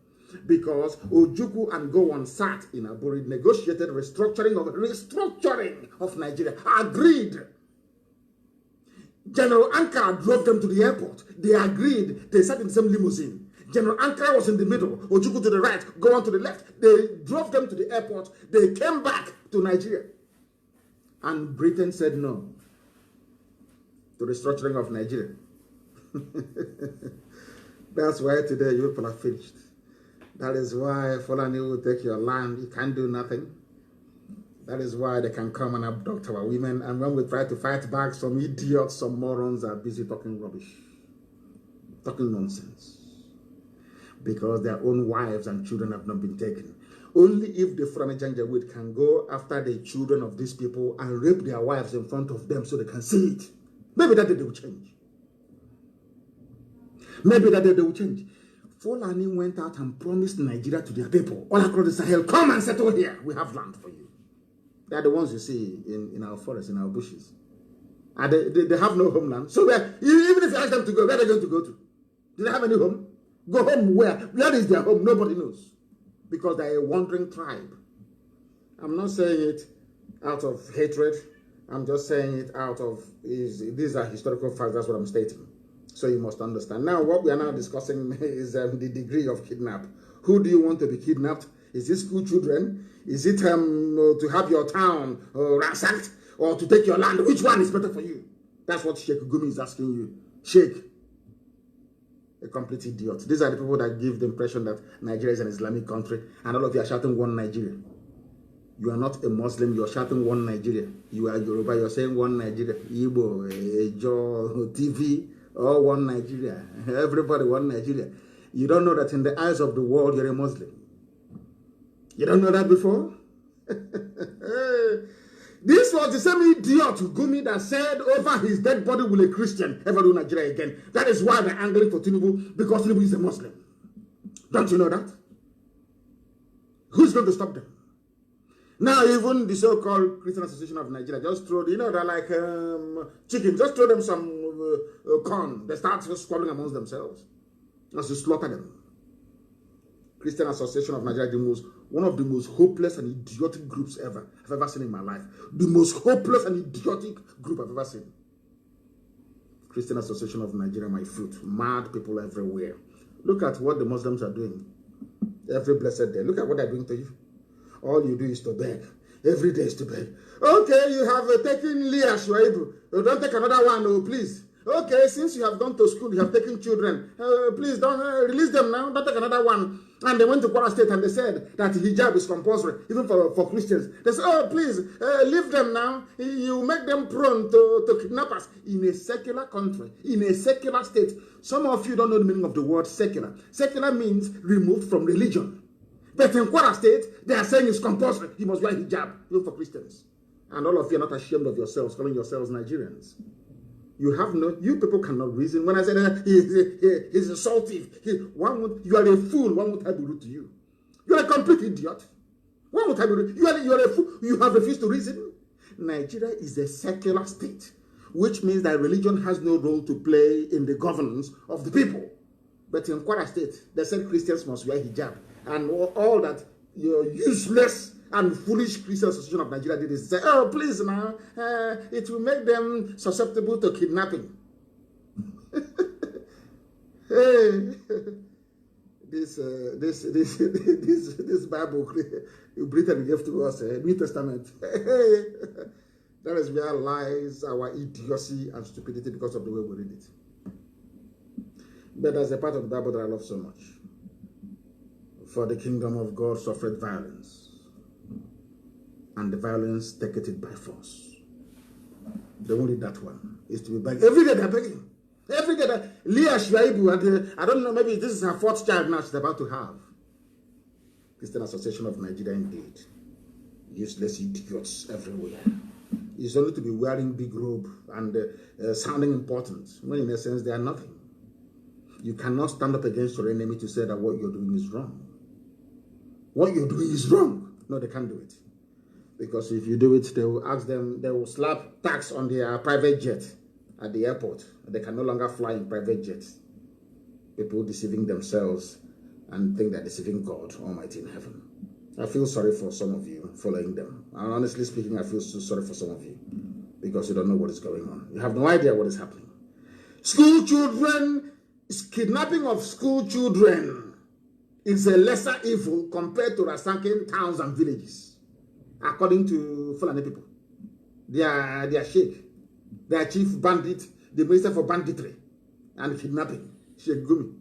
Because Ojukwu and Gowon sat in Aburi, negotiated restructuring of Nigeria, agreed. General Ankara drove them to the airport. They agreed. They sat in the same limousine. General Ankara was in the middle, Ojukwu to the right, go on to the left. They drove them to the airport. They came back to Nigeria. And Britain said no to the restructuring of Nigeria. That's why today you people are finished. That is why Fulani will take your land. You can't do nothing. That is why they can come and abduct our women. And when we try to fight back, some idiots, some morons are busy talking rubbish. Talking nonsense. Because their own wives and children have not been taken. Only if the Fulani Janjaweed can go after the children of these people and rape their wives in front of them so they can see it. Maybe that day they will change. Maybe that day they will change. Fulani went out and promised Nigeria to their people all across the Sahel, come and settle here. We have land for you. They are the ones you see in our forests, in our bushes. And they have no homeland. So even if you ask them to go, where are they going to go to? Do they have any home? Go home where? Where is their home? Nobody knows. Because they are a wandering tribe. I'm not saying it out of hatred. I'm just saying it out of, these are historical facts. That's what I'm stating. So you must understand. Now, what we are now discussing is the degree of kidnap. Who do you want to be kidnapped? Is it school children? Is it to have your town ransacked? Or to take your land? Which one is better for you? That's what Sheikh Gumi is asking you. Sheikh, a complete idiot. These are the people that give the impression that Nigeria is an Islamic country and all of you are shouting one Nigeria. You are not a Muslim, you are shouting one Nigeria. You are Yoruba, you are saying one Nigeria. Igbo, Ejo, TV, all one Nigeria. Everybody one Nigeria. You don't know that in the eyes of the world, you're a Muslim. You don't know that before? This was the same idiot Gumi that said over his dead body will a Christian ever do Nigeria again. That is why they're angling for Tinubu, because Tinubu is a Muslim. Don't you know that? Who's going to stop them? Now, even the so-called Christian Association of Nigeria just throw, they're like chicken, just throw them some corn. They start squabbling amongst themselves as to slaughter them. Christian Association of Nigeria, one of the most hopeless and idiotic groups I've ever seen in my life. The most hopeless and idiotic group I've ever seen. Christian Association of Nigeria, my fruit. Mad people everywhere. Look at what the Muslims are doing. Every blessed day. Look at what they're doing to you. All you do is to beg. Every day is to beg. Okay, you have taken Leah Shuaibu. Don't take another one, oh, please. Okay, since you have gone to school, you have taken children. Please don't release them now. Don't take another one. And they went to Kwara State and they said that hijab is compulsory, even for Christians. They said, oh, please, leave them now. You make them prone to kidnappers. In a secular country, in a secular state. Some of you don't know the meaning of the word secular. Secular means removed from religion. But in Kwara State, they are saying it's compulsory. You must wear hijab, even for Christians. And all of you are not ashamed of yourselves, calling yourselves Nigerians. You people cannot reason. When I say that he's a salt thief, you are a fool. One would have be rude to you. You are a complete idiot. One would have be rude. You are a fool. You have refused to reason. Nigeria is a secular state, which means that religion has no role to play in the governance of the people. But in Kwara State, they said Christians must wear hijab. And all that useless and foolish Christian Association of Nigeria did is say, oh, please now, it will make them susceptible to kidnapping. Hey, this Bible Britain gave to us, New Testament. That is where lies our idiocy and stupidity because of the way we read it. But there's a part of the Bible that I love so much. For the kingdom of God suffered violence, and the violence taketh it by force. They won't read that one. It's to be begging. Every day they're begging. Every day. Leah Shuaibu, I don't know, maybe this is her 4th child now she's about to have. Christian Association of Nigeria indeed. Useless idiots everywhere. It's only to be wearing big robe and sounding important, when in essence they are nothing. You cannot stand up against your enemy to say that what you're doing is wrong. What you're doing is wrong. No, they can't do it. Because if you do it, they will ask them, they will slap tax on their private jet at the airport. They can no longer fly in private jets. People deceiving themselves and think they're deceiving God Almighty in heaven. I feel sorry for some of you following them. And honestly speaking, I feel so sorry for some of you because you don't know what is going on. You have no idea what is happening. School children kidnapping of school children is a lesser evil compared to ransacking towns and villages, according to Fulani people. Their sheikh, their chief bandit, the minister for banditry and kidnapping, Sheikh Gumi.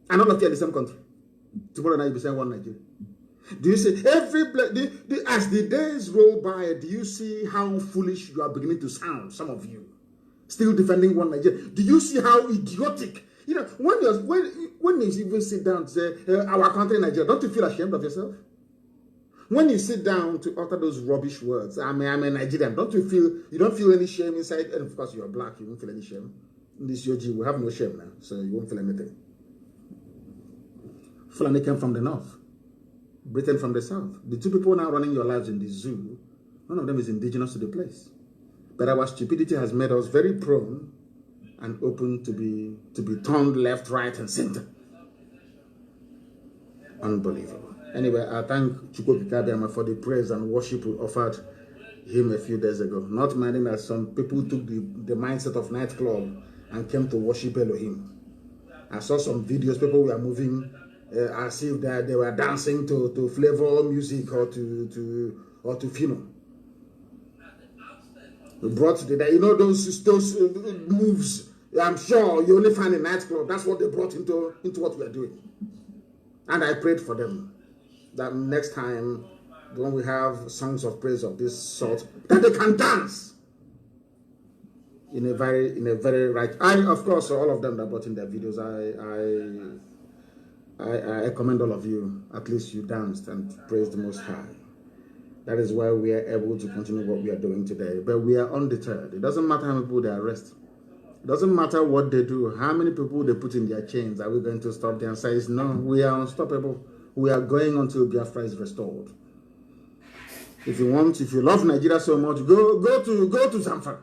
And all of you are in the same country. Tomorrow night you'll be saying one Nigeria. Do you see as the days roll by, do you see how foolish you are beginning to sound, some of you? Still defending one Nigeria. Do you see how idiotic? You know, when you even sit down to say, our country Nigeria, don't you feel ashamed of yourself? When you sit down to utter those rubbish words, I'm a Nigerian, you don't feel any shame inside? And of course you're black, you won't feel any shame. In this UG, we have no shame now, so you won't feel anything. Fulani came from the north, Britain from the south. The two people now running your lives in the zoo, none of them is indigenous to the place. But our stupidity has made us very prone and open to be turned left, right, and center. Unbelievable. Anyway, I thank Chukwu Kikabiyama for the praise and worship we offered him a few days ago. Not minding that some people took the mindset of nightclub and came to worship Elohim. I saw some videos, people were moving as if they were dancing to flavor music or to Fino. We brought those moves. I'm sure you only find in nightclub. That's what they brought into what we are doing. And I prayed for them that next time when we have songs of praise of this sort, that they can dance in a very right. Of course, all of them that brought in their videos, I commend all of you. At least you danced and praised the Most High. That is why we are able to continue what we are doing today. But we are undeterred. It doesn't matter how many people they arrest. It doesn't matter what they do, how many people they put in their chains. Are we going to stop them and say, no, we are unstoppable. We are going until Biafra is restored. If you love Nigeria so much, go to Zamfara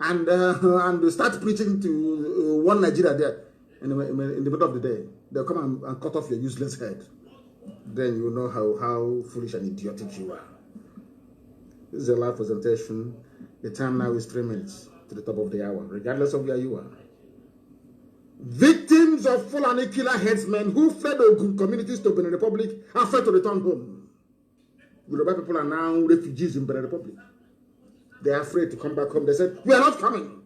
and start preaching to one Nigeria there. In the middle of the day, they'll come and cut off your useless head. Then you know how foolish and idiotic you are. This is a live presentation. The time now is 3 minutes to the top of the hour, regardless of where you are. Victims of Fulani killer headsmen who fled Ogun communities to Benin Republic are afraid to return home. Yoruba people are now refugees in Benin Republic. They are afraid to come back home. They said, we are not coming.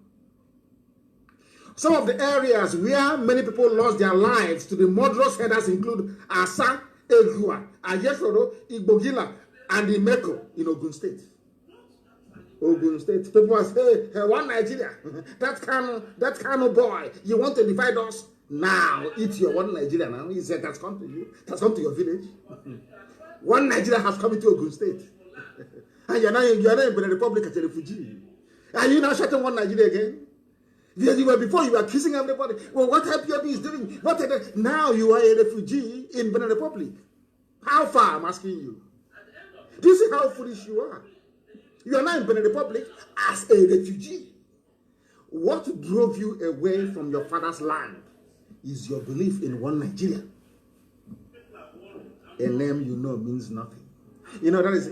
Some of the areas where many people lost their lives to the murderous headers include Asa, Egua, Ayesoro, Igbogila, and Imeko in Ogun State. Ogun State. People say, hey, one Nigeria. That kind of boy. You want to divide us? Now, it's your one Nigeria now. He said, that's come to you. That's come to your village. One Nigeria has come into Ogun State. And you're not in Benin Republic as a refugee. Are you now shutting one Nigeria again? Before you were kissing everybody. Well, what IPOB is doing? Now you are a refugee in Benin Republic. How far, I'm asking you? Do you see how foolish you are? You are now in Benin Republic as a refugee. What drove you away from your father's land is your belief in one Nigeria. A name you know means nothing. You know, that is,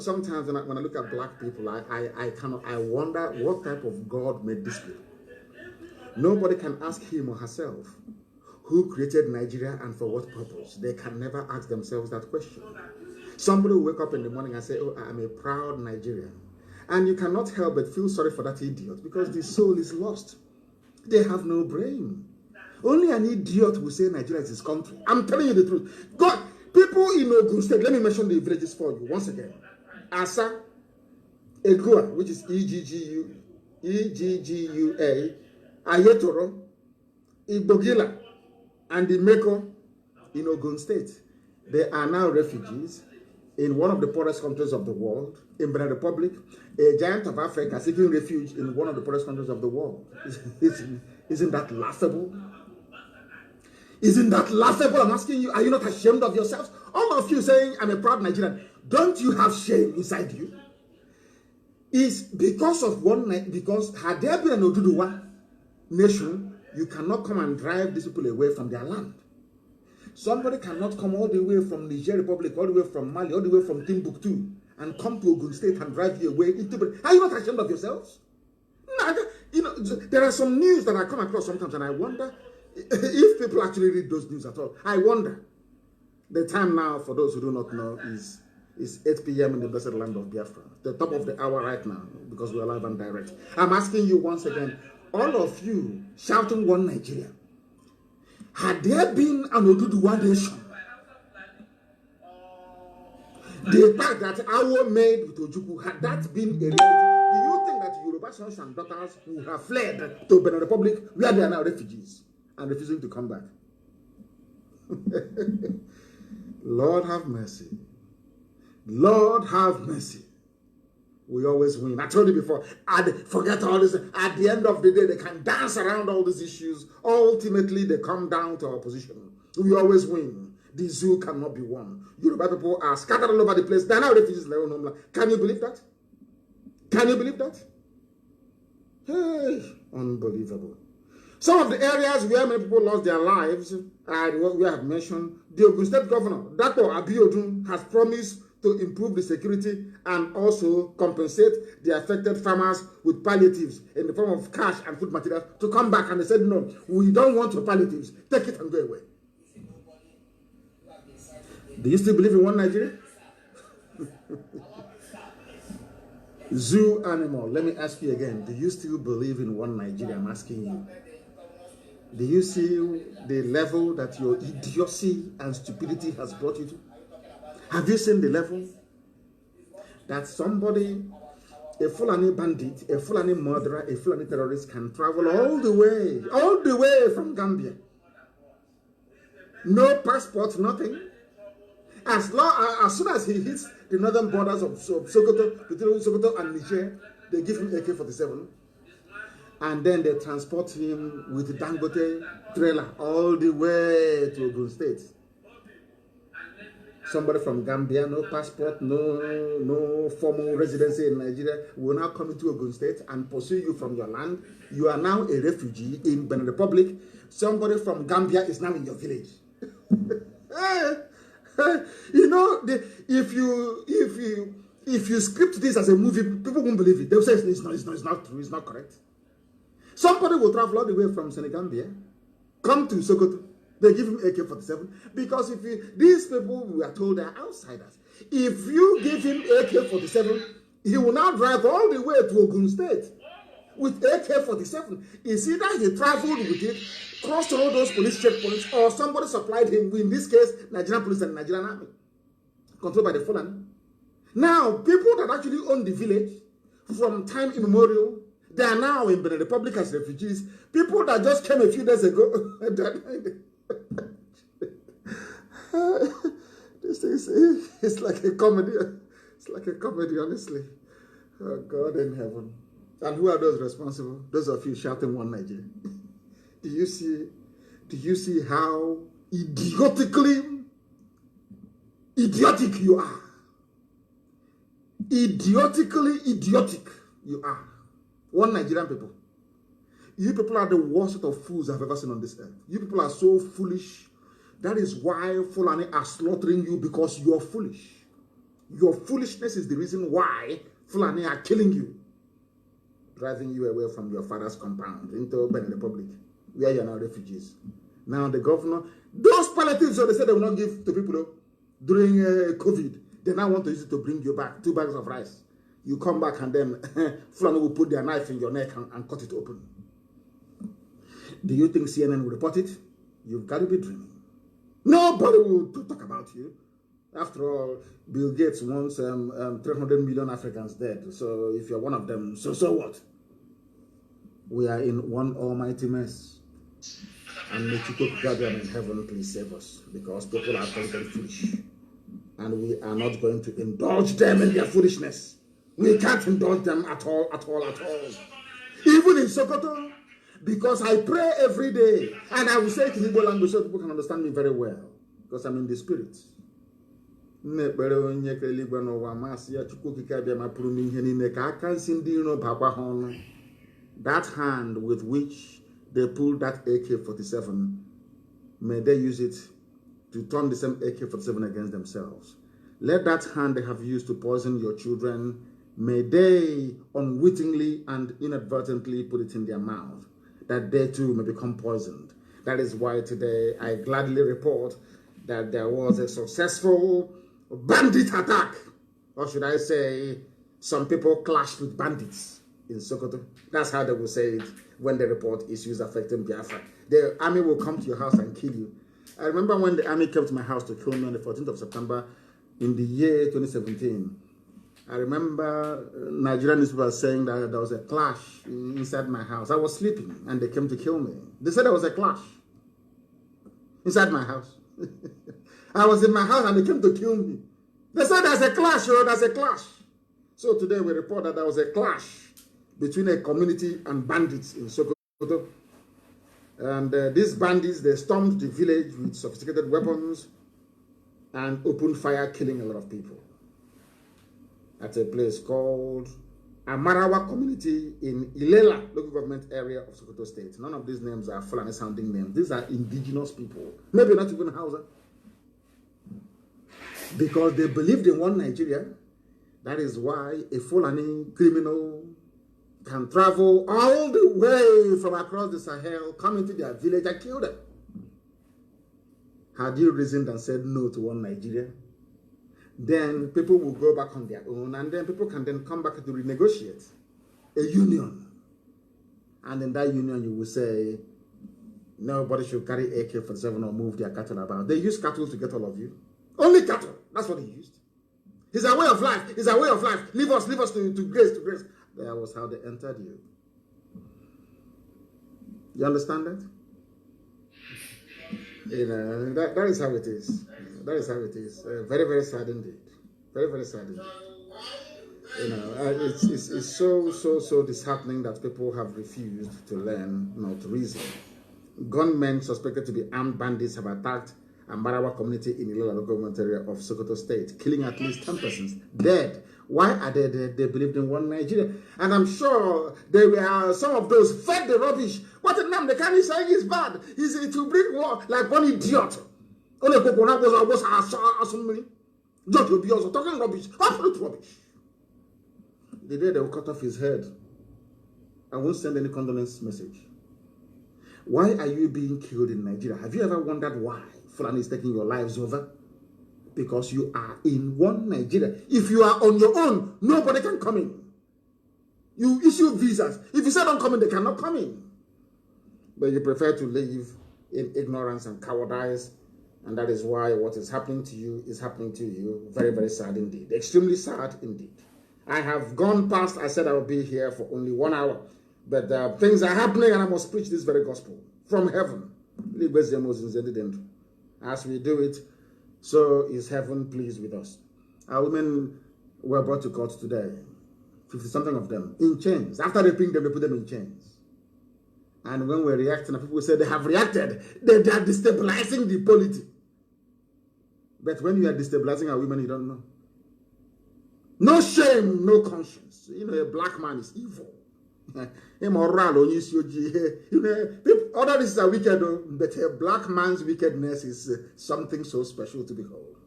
sometimes when I look at black people, I wonder what type of God made this people. Nobody can ask him or herself who created Nigeria and for what purpose. They can never ask themselves that question. Somebody will wake up in the morning and say, oh, I'm a proud Nigerian. And you cannot help but feel sorry for that idiot because the soul is lost. They have no brain. Only an idiot will say Nigeria is his country. I'm telling you the truth. God, people in Ogun State, let me mention the villages for you once again. Asa, Egua, which is E-G-G-U-A, Ayetoro, Igbogila, and Imeko in Ogun State. They are now refugees in one of the poorest countries of the world, in Benin Republic, a giant of Africa seeking refuge in one of the poorest countries of the world. Isn't that laughable? Isn't that laughable? I'm asking you, are you not ashamed of yourselves? All of you saying, I'm a proud Nigerian. Don't you have shame inside you? Is because of one night, because had there been an Oduduwa nation, you cannot come and drive these people away from their land. Somebody cannot come all the way from Niger Republic, all the way from Mali, all the way from Timbuktu, and come to Ogun State and drive you away into. Are you not ashamed of yourselves? No, You know, there are some news that I come across sometimes and I wonder if people actually read those news at all. I wonder. The time now, for those who do not know, is 8 p.m. in the blessed land of Biafra. The top of the hour right now, because we are live and direct. I'm asking you once again, all of you shouting one Nigeria. Had there been an Oduduwa nation, the fact that our made with Ojukwu, had that been a reality, do you think that Yoruba sons and daughters who have fled to Benin Republic, where they are now refugees and refusing to come back? Lord have mercy. Lord have mercy. We always win. I told you before, forget all this. At the end of the day, they can dance around all these issues. Ultimately, they come down to our position. We always win. The zoo cannot be won. Yoruba people are scattered all over the place. They are now refugees in their own homeland. Can you believe that? Can you believe that? Hey, unbelievable. Some of the areas where many people lost their lives are what we have mentioned. The Ogun State governor, Dr. Abiodun, has promised to improve the security and also compensate the affected farmers with palliatives in the form of cash and food materials to come back. And they said, no, we don't want your palliatives. Take it and go away. Do you still believe in one Nigeria? Zoo animal, let me ask you again. Do you still believe in one Nigeria? I'm asking you. Do you see the level that your idiocy and stupidity has brought you to? Have you seen the level that somebody, a Fulani bandit, a Fulani murderer, a Fulani terrorist can travel all the way from Gambia? No passport, nothing. As soon as he hits the northern borders of Sokoto, between Sokoto and Niger, they give him AK-47. And then they transport him with Dangote trailer all the way to Ogun State. Somebody from Gambia, no passport, no formal residency in Nigeria, will now come into Ogun State and pursue you from your land. You are now a refugee in Benin Republic. Somebody from Gambia is now in your village. You know, if you script this as a movie, people won't believe it. They'll say it's not true, it's not correct. Somebody will travel all the way from Senegambia, come to Sokoto. They give him AK-47 because these people, we are told, they are outsiders. If you give him AK-47, he will now drive all the way to Ogun State with AK-47. It's either he traveled with it, crossed all those police checkpoints, or somebody supplied him, in this case, Nigerian police and Nigerian army, controlled by the Fulani. Now, people that actually own the village from time immemorial, they are now in Benin Republic as refugees. People that just came a few days ago. This is, it's like a comedy. It's like a comedy, honestly. Oh, God in heaven. And who are those responsible? Those of you shouting one Nigeria. Do you see how idiotic you are? Idiotically idiotic you are. One Nigerian people. You people are the worst set of fools I've ever seen on this earth. You people are so foolish. That is why Fulani are slaughtering you, because you are foolish. Your foolishness is the reason why Fulani are killing you. Driving you away from your father's compound into Benin Republic, where you are now refugees. Now the governor, those palliatives, so they said they will not give to people during COVID. They now want to use it to bring you back 2 bags of rice. You come back and then Fulani will put their knife in your neck and cut it open. Do you think CNN will report it? You've got to be dreaming. Nobody will talk about you. After all, Bill Gates wants 300 million Africans dead. So if you're one of them, so what? We are in one almighty mess. And may God in heaven please save us, because people are very, very foolish. And we are not going to indulge them in their foolishness. We can't indulge them at all. Even in Sokoto, because I pray every day, and I will say it in Igbo language so people can understand me very well, because I'm in the spirit. That hand with which they pulled that AK-47, may they use it to turn the same AK-47 against themselves. Let that hand they have used to poison your children may they unwittingly and inadvertently put it in their mouth, that they too may become poisoned. That is why today I gladly report that there was a successful bandit attack, or should I say, some people clashed with bandits in Sokoto. That's how they will say it when they report issues affecting Biafra. The army will come to your house and kill you. I remember when the army came to my house to kill me on the 14th of September in the year 2017. I remember Nigerian newspapers saying that there was a clash inside my house. I was sleeping and they came to kill me. They said there was a clash inside my house. I was in my house and they came to kill me. They said there's a clash, there's a clash. So today we report that there was a clash between a community and bandits in Sokoto. And these bandits, they stormed the village with sophisticated weapons and opened fire, killing a lot of people. At a place called Amarawa community in Ilela, local government area of Sokoto State. None of these names are Fulani sounding names. These are indigenous people, maybe not even Hausa. Because they believed in one Nigeria. That is why a Fulani criminal can travel all the way from across the Sahel, come into their village and kill them. Had you reasoned and said no to one Nigeria, then people will go back on their own, and then people can then come back to renegotiate a union. And in that union, you will say, nobody should carry AK-47 or move their cattle about. They use cattle to get all of you. Only cattle. That's what they used. It's a way of life. It's a way of life. Leave us to grace, to grace. That was how they entered you. You understand that? You know, that is how it is. That is how it is. Very, very sad indeed. Very, very sad indeed. You know, it's so disheartening that people have refused to learn, not to reason. Gunmen suspected to be armed bandits have attacked a Marawa community in the local government area of Sokoto State, killing at least 10 persons, dead. Why are they dead? They believed in one Nigeria. And I'm sure there were some of those fed the rubbish. What Nnamdi Kanu is saying is bad. He's to bring war like one idiot. Just to be also talking rubbish, absolute rubbish. The day they will cut off his head, I won't send any condolence message. Why are you being killed in Nigeria? Have you ever wondered why Fulani is taking your lives over? Because you are in one Nigeria. If you are on your own, nobody can come in. You issue visas. If you say don't come in, they cannot come in. But you prefer to live in ignorance and cowardice. And that is why what is happening to you is happening to you. Very, very sad indeed. Extremely sad indeed. I have gone past, I said I will be here for only 1 hour. But things are happening and I must preach this very gospel from heaven. As we do it, so is heaven pleased with us. Our women were brought to court today. 50-something of them in chains. After raping them, they put them in chains. And when we're reacting, people say they have reacted. They are destabilizing the polity. But when you are destabilizing our women, you don't know. No shame, no conscience. You know, a black man is evil. Immoral, others are wicked, but a black man's wickedness is something so special to behold.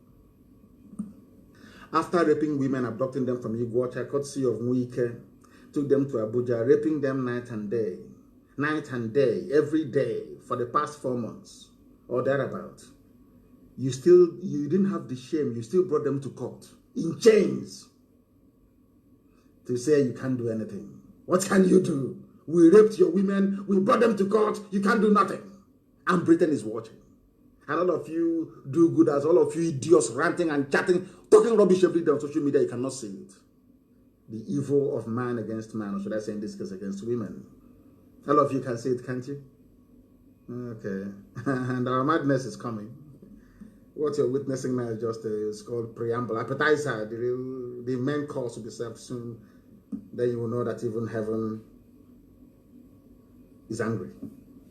After raping women, abducting them from Iguacha, courtesy of Muike, took them to Abuja, raping them night and day, every day for the past 4 months or thereabout. You didn't have the shame. You still brought them to court in chains to say you can't do anything. What can you do? We raped your women. We brought them to court. You can't do nothing. And Britain is watching. And all of you do good as all of you idiots ranting and chatting, talking rubbish every day on social media. You cannot see it. The evil of man against man, or should I say in this case against women. All of you can see it, can't you? Okay. And our madness is coming. What you're witnessing now is just it's called preamble. Appetizer. The main course will be served soon. Then you will know that even heaven is angry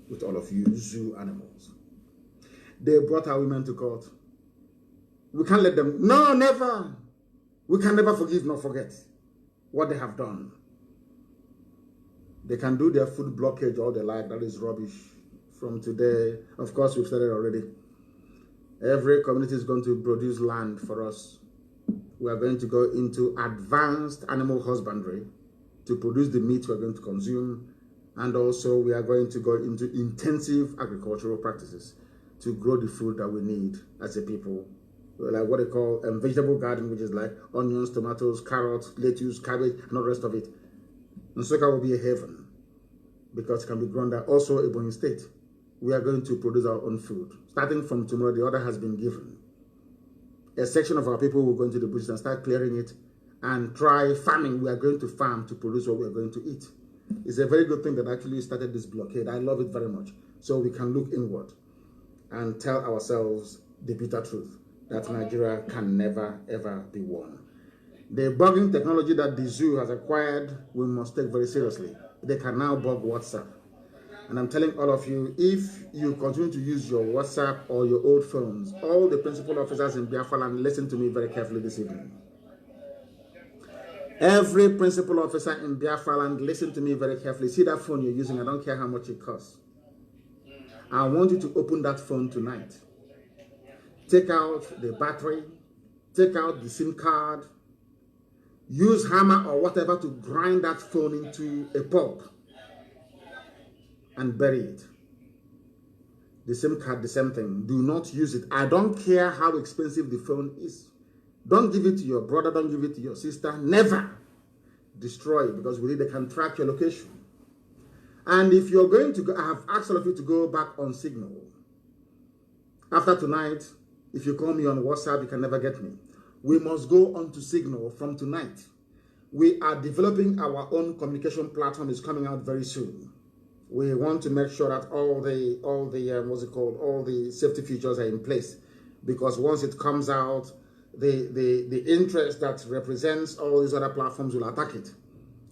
with all of you zoo animals. They brought our women to court. We can't let them. No, never. We can never forgive nor forget what they have done. They can do their food blockage all they like. That is rubbish. From today, of course, we've started already. Every community is going to produce land for us We are going to go into advanced animal husbandry to produce the meat we're going to consume. And also we are going to go into intensive agricultural practices to grow the food that we need as a people. Like what they call vegetable garden, which is like onions, tomatoes, carrots, lettuce, cabbage, and all the rest of it. Nsukka will be a haven because it can be grown there. Also, Ogun State, we are going to produce our own food. Starting from tomorrow, the order has been given. A section of our people will go into the bushes and start clearing it and try farming. We are going to farm to produce what we are going to eat. It's a very good thing that actually started this blockade. I love it very much. So we can look inward and tell ourselves the bitter truth that Nigeria can never, ever be won. The bugging technology that the zoo has acquired, we must take very seriously. They can now bug WhatsApp. And I'm telling all of you, if you continue to use your WhatsApp or your old phones, all the principal officers in Biafra land, listen to me very carefully this evening. Every principal officer in Biafra land, listen to me very carefully. See that phone you're using, I don't care how much it costs. I want you to open that phone tonight. Take out the battery, take out the SIM card, use hammer or whatever to grind that phone into a pulp and bury it. The SIM card, the same thing. Do not use it. I don't care how expensive the phone is. Don't give it to your brother, don't give it to your sister. Never destroy it, because with it they can track your location. And if you're going to go, I have asked all of you to go back on Signal. After tonight, if you call me on WhatsApp, you can never get me. We must go on to Signal from tonight. We are developing our own communication platform. It's coming out very soon. We want to make sure that all the safety features are in place, because once it comes out, the interest that represents all these other platforms will attack it.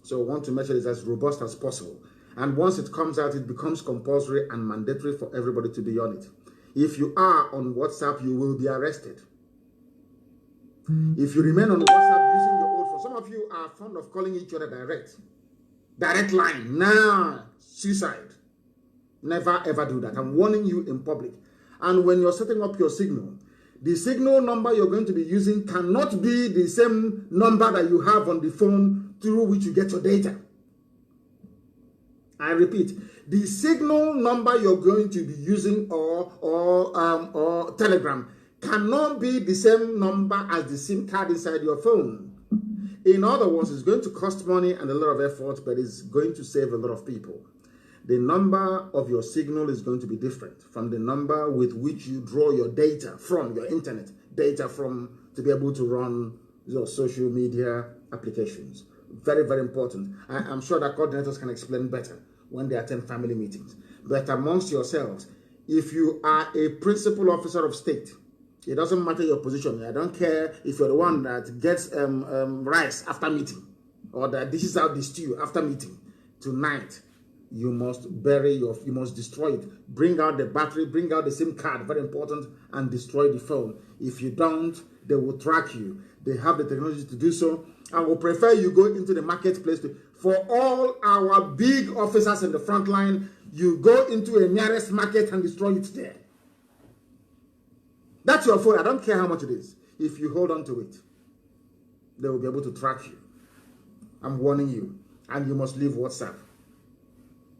So we want to make sure it's as robust as possible. And once it comes out, it becomes compulsory and mandatory for everybody to be on it. If you are on WhatsApp, you will be arrested. If you remain on WhatsApp using your old phone, some of you are fond of calling each other direct line. Nah, suicide. Never ever do that. I'm warning you in public. And when you're setting up your Signal, the Signal number you're going to be using cannot be the same number that you have on the phone through which you get your data. I repeat, the Signal number you're going to be using or Telegram cannot be the same number as the SIM card inside your phone. In other words, it's going to cost money and a lot of effort, but it's going to save a lot of people. The number of your Signal is going to be different from the number with which you draw your data from, your internet data from, to be able to run your social media applications. Very, very important. I'm sure that coordinators can explain better when they attend family meetings. But amongst yourselves, if you are a principal officer of state, it doesn't matter your position. I don't care if you're the one that gets rice after meeting, or that dishes out the stew after meeting. Tonight, you must you must destroy it. Bring out the battery, bring out the SIM card, very important, and destroy the phone. If you don't, they will track you. They have the technology to do so. I will prefer you go into the marketplace. For all our big officers in the front line, you go into a nearest market and destroy it there. That's your phone. I don't care how much it is. If you hold on to it, they will be able to track you. I'm warning you. And you must leave WhatsApp.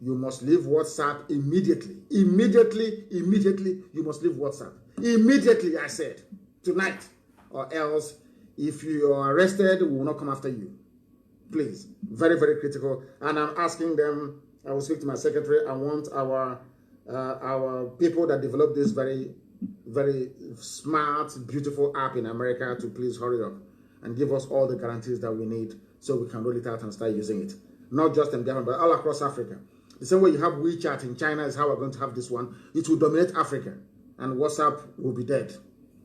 You must leave WhatsApp immediately. Immediately, you must leave WhatsApp. Immediately, I said. Tonight. Or else, if you are arrested, we will not come after you. Please. Very, very critical. And I'm asking them, I will speak to my secretary. I want our people that develop this very, very smart, beautiful app in America to please hurry up and give us all the guarantees that we need so we can roll it out and start using it. Not just in Ghana, but all across Africa. The same way you have WeChat in China is how we're going to have this one. It will dominate Africa, and WhatsApp will be dead.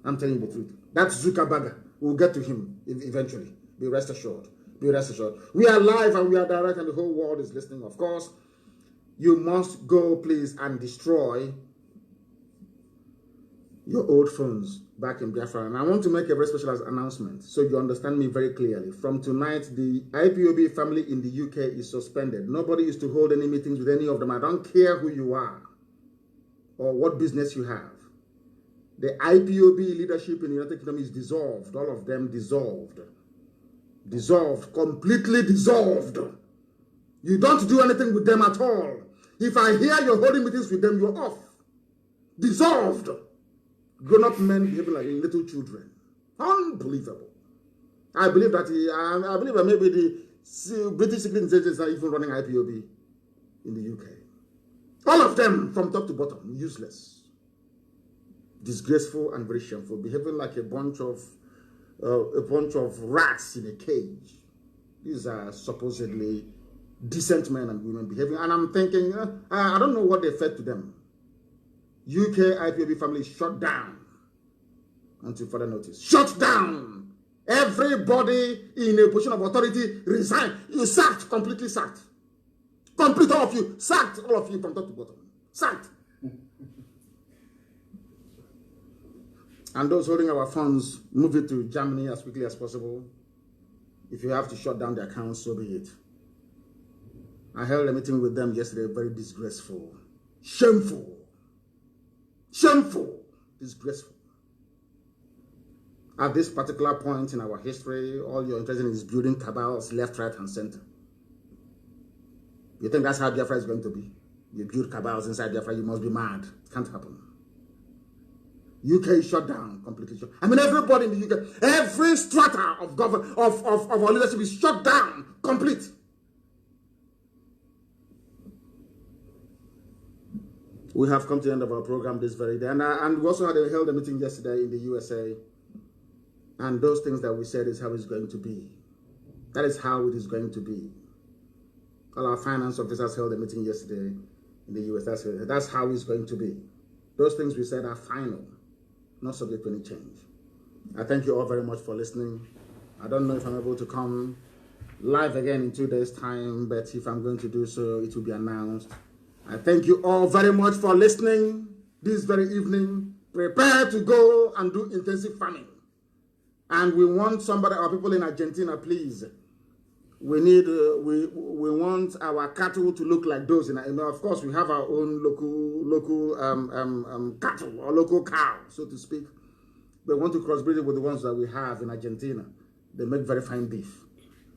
I'm telling you the truth. That's Zuckerberg. We'll get to him eventually. Be rest assured. Be rest assured. We are live and we are direct, and the whole world is listening. Of course, you must go, please, and destroy your old phones back in Biafra. And I want to make a very special announcement so you understand me very clearly. From tonight, the IPOB family in the UK is suspended. Nobody is to hold any meetings with any of them. I don't care who you are or what business you have. The IPOB leadership in the United Kingdom is dissolved. All of them dissolved. Dissolved. Completely dissolved. You don't do anything with them at all. If I hear you're holding meetings with them, you're off. Dissolved. Grown-up men behaving like little children. Unbelievable. I believe that maybe the British secret intelligence are even running IPOB in the UK. All of them, from top to bottom, useless, disgraceful, and very shameful, behaving like a bunch of rats in a cage. These are supposedly decent men and women behaving, and I'm thinking, I don't know what they fed to them. UK IPOB family shut down until further notice. Shut down. Everybody in a position of authority resign. You sacked, completely sacked. Complete all of you. Sacked, all of you from top to bottom. Sacked. And those holding our funds, move it to Germany as quickly as possible. If you have to shut down the accounts, so be it. I held a meeting with them yesterday, very disgraceful. Shameful. Shameful. Disgraceful. At this particular point in our history, all you're interested in is building cabals left, right, and center. You think that's how Biafra is going to be? You build cabals inside Biafra, you must be mad. It can't happen. UK is shut down, completely shut. I mean, everybody in the UK, every strata of government, of our leadership is shut down, complete. We have come to the end of our program this very day. And we also held a meeting yesterday in the USA. And those things that we said is how it's going to be. That is how it is going to be. All our finance officers held a meeting yesterday in the US. That's how it's going to be. Those things we said are final, not subject to any change. I thank you all very much for listening. I don't know if I'm able to come live again in 2 days' time, but if I'm going to do so, it will be announced. I thank you all very much for listening this very evening. Prepare to go and do intensive farming. And we want somebody, our people in Argentina, please. We need, we want our cattle to look like those. Of course, we have our own local cattle or local cow, so to speak. We want to crossbreed it with the ones that we have in Argentina. They make very fine beef.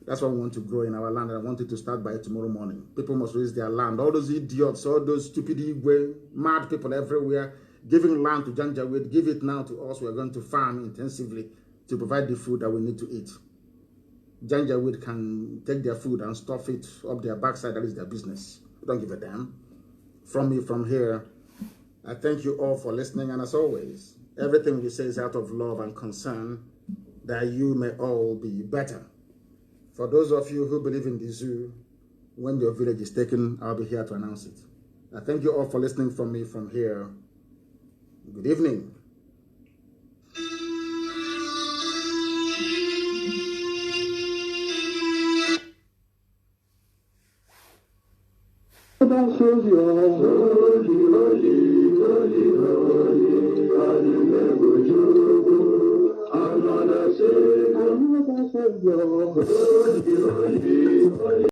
That's what we want to grow in our land, and I want it to start by tomorrow morning. People must raise their land. All those idiots, all those stupid, mad people everywhere, giving land to Janjaweed, give it now to us. We're going to farm intensively to provide the food that we need to eat. Janjaweed can take their food and stuff it up their backside. That is their business. We don't give a damn. From me, from here, I thank you all for listening. And as always, everything we say is out of love and concern that you may all be better. For those of you who believe in the zoo, when your village is taken, I'll be here to announce it. I thank you all for listening from me from here. Good evening.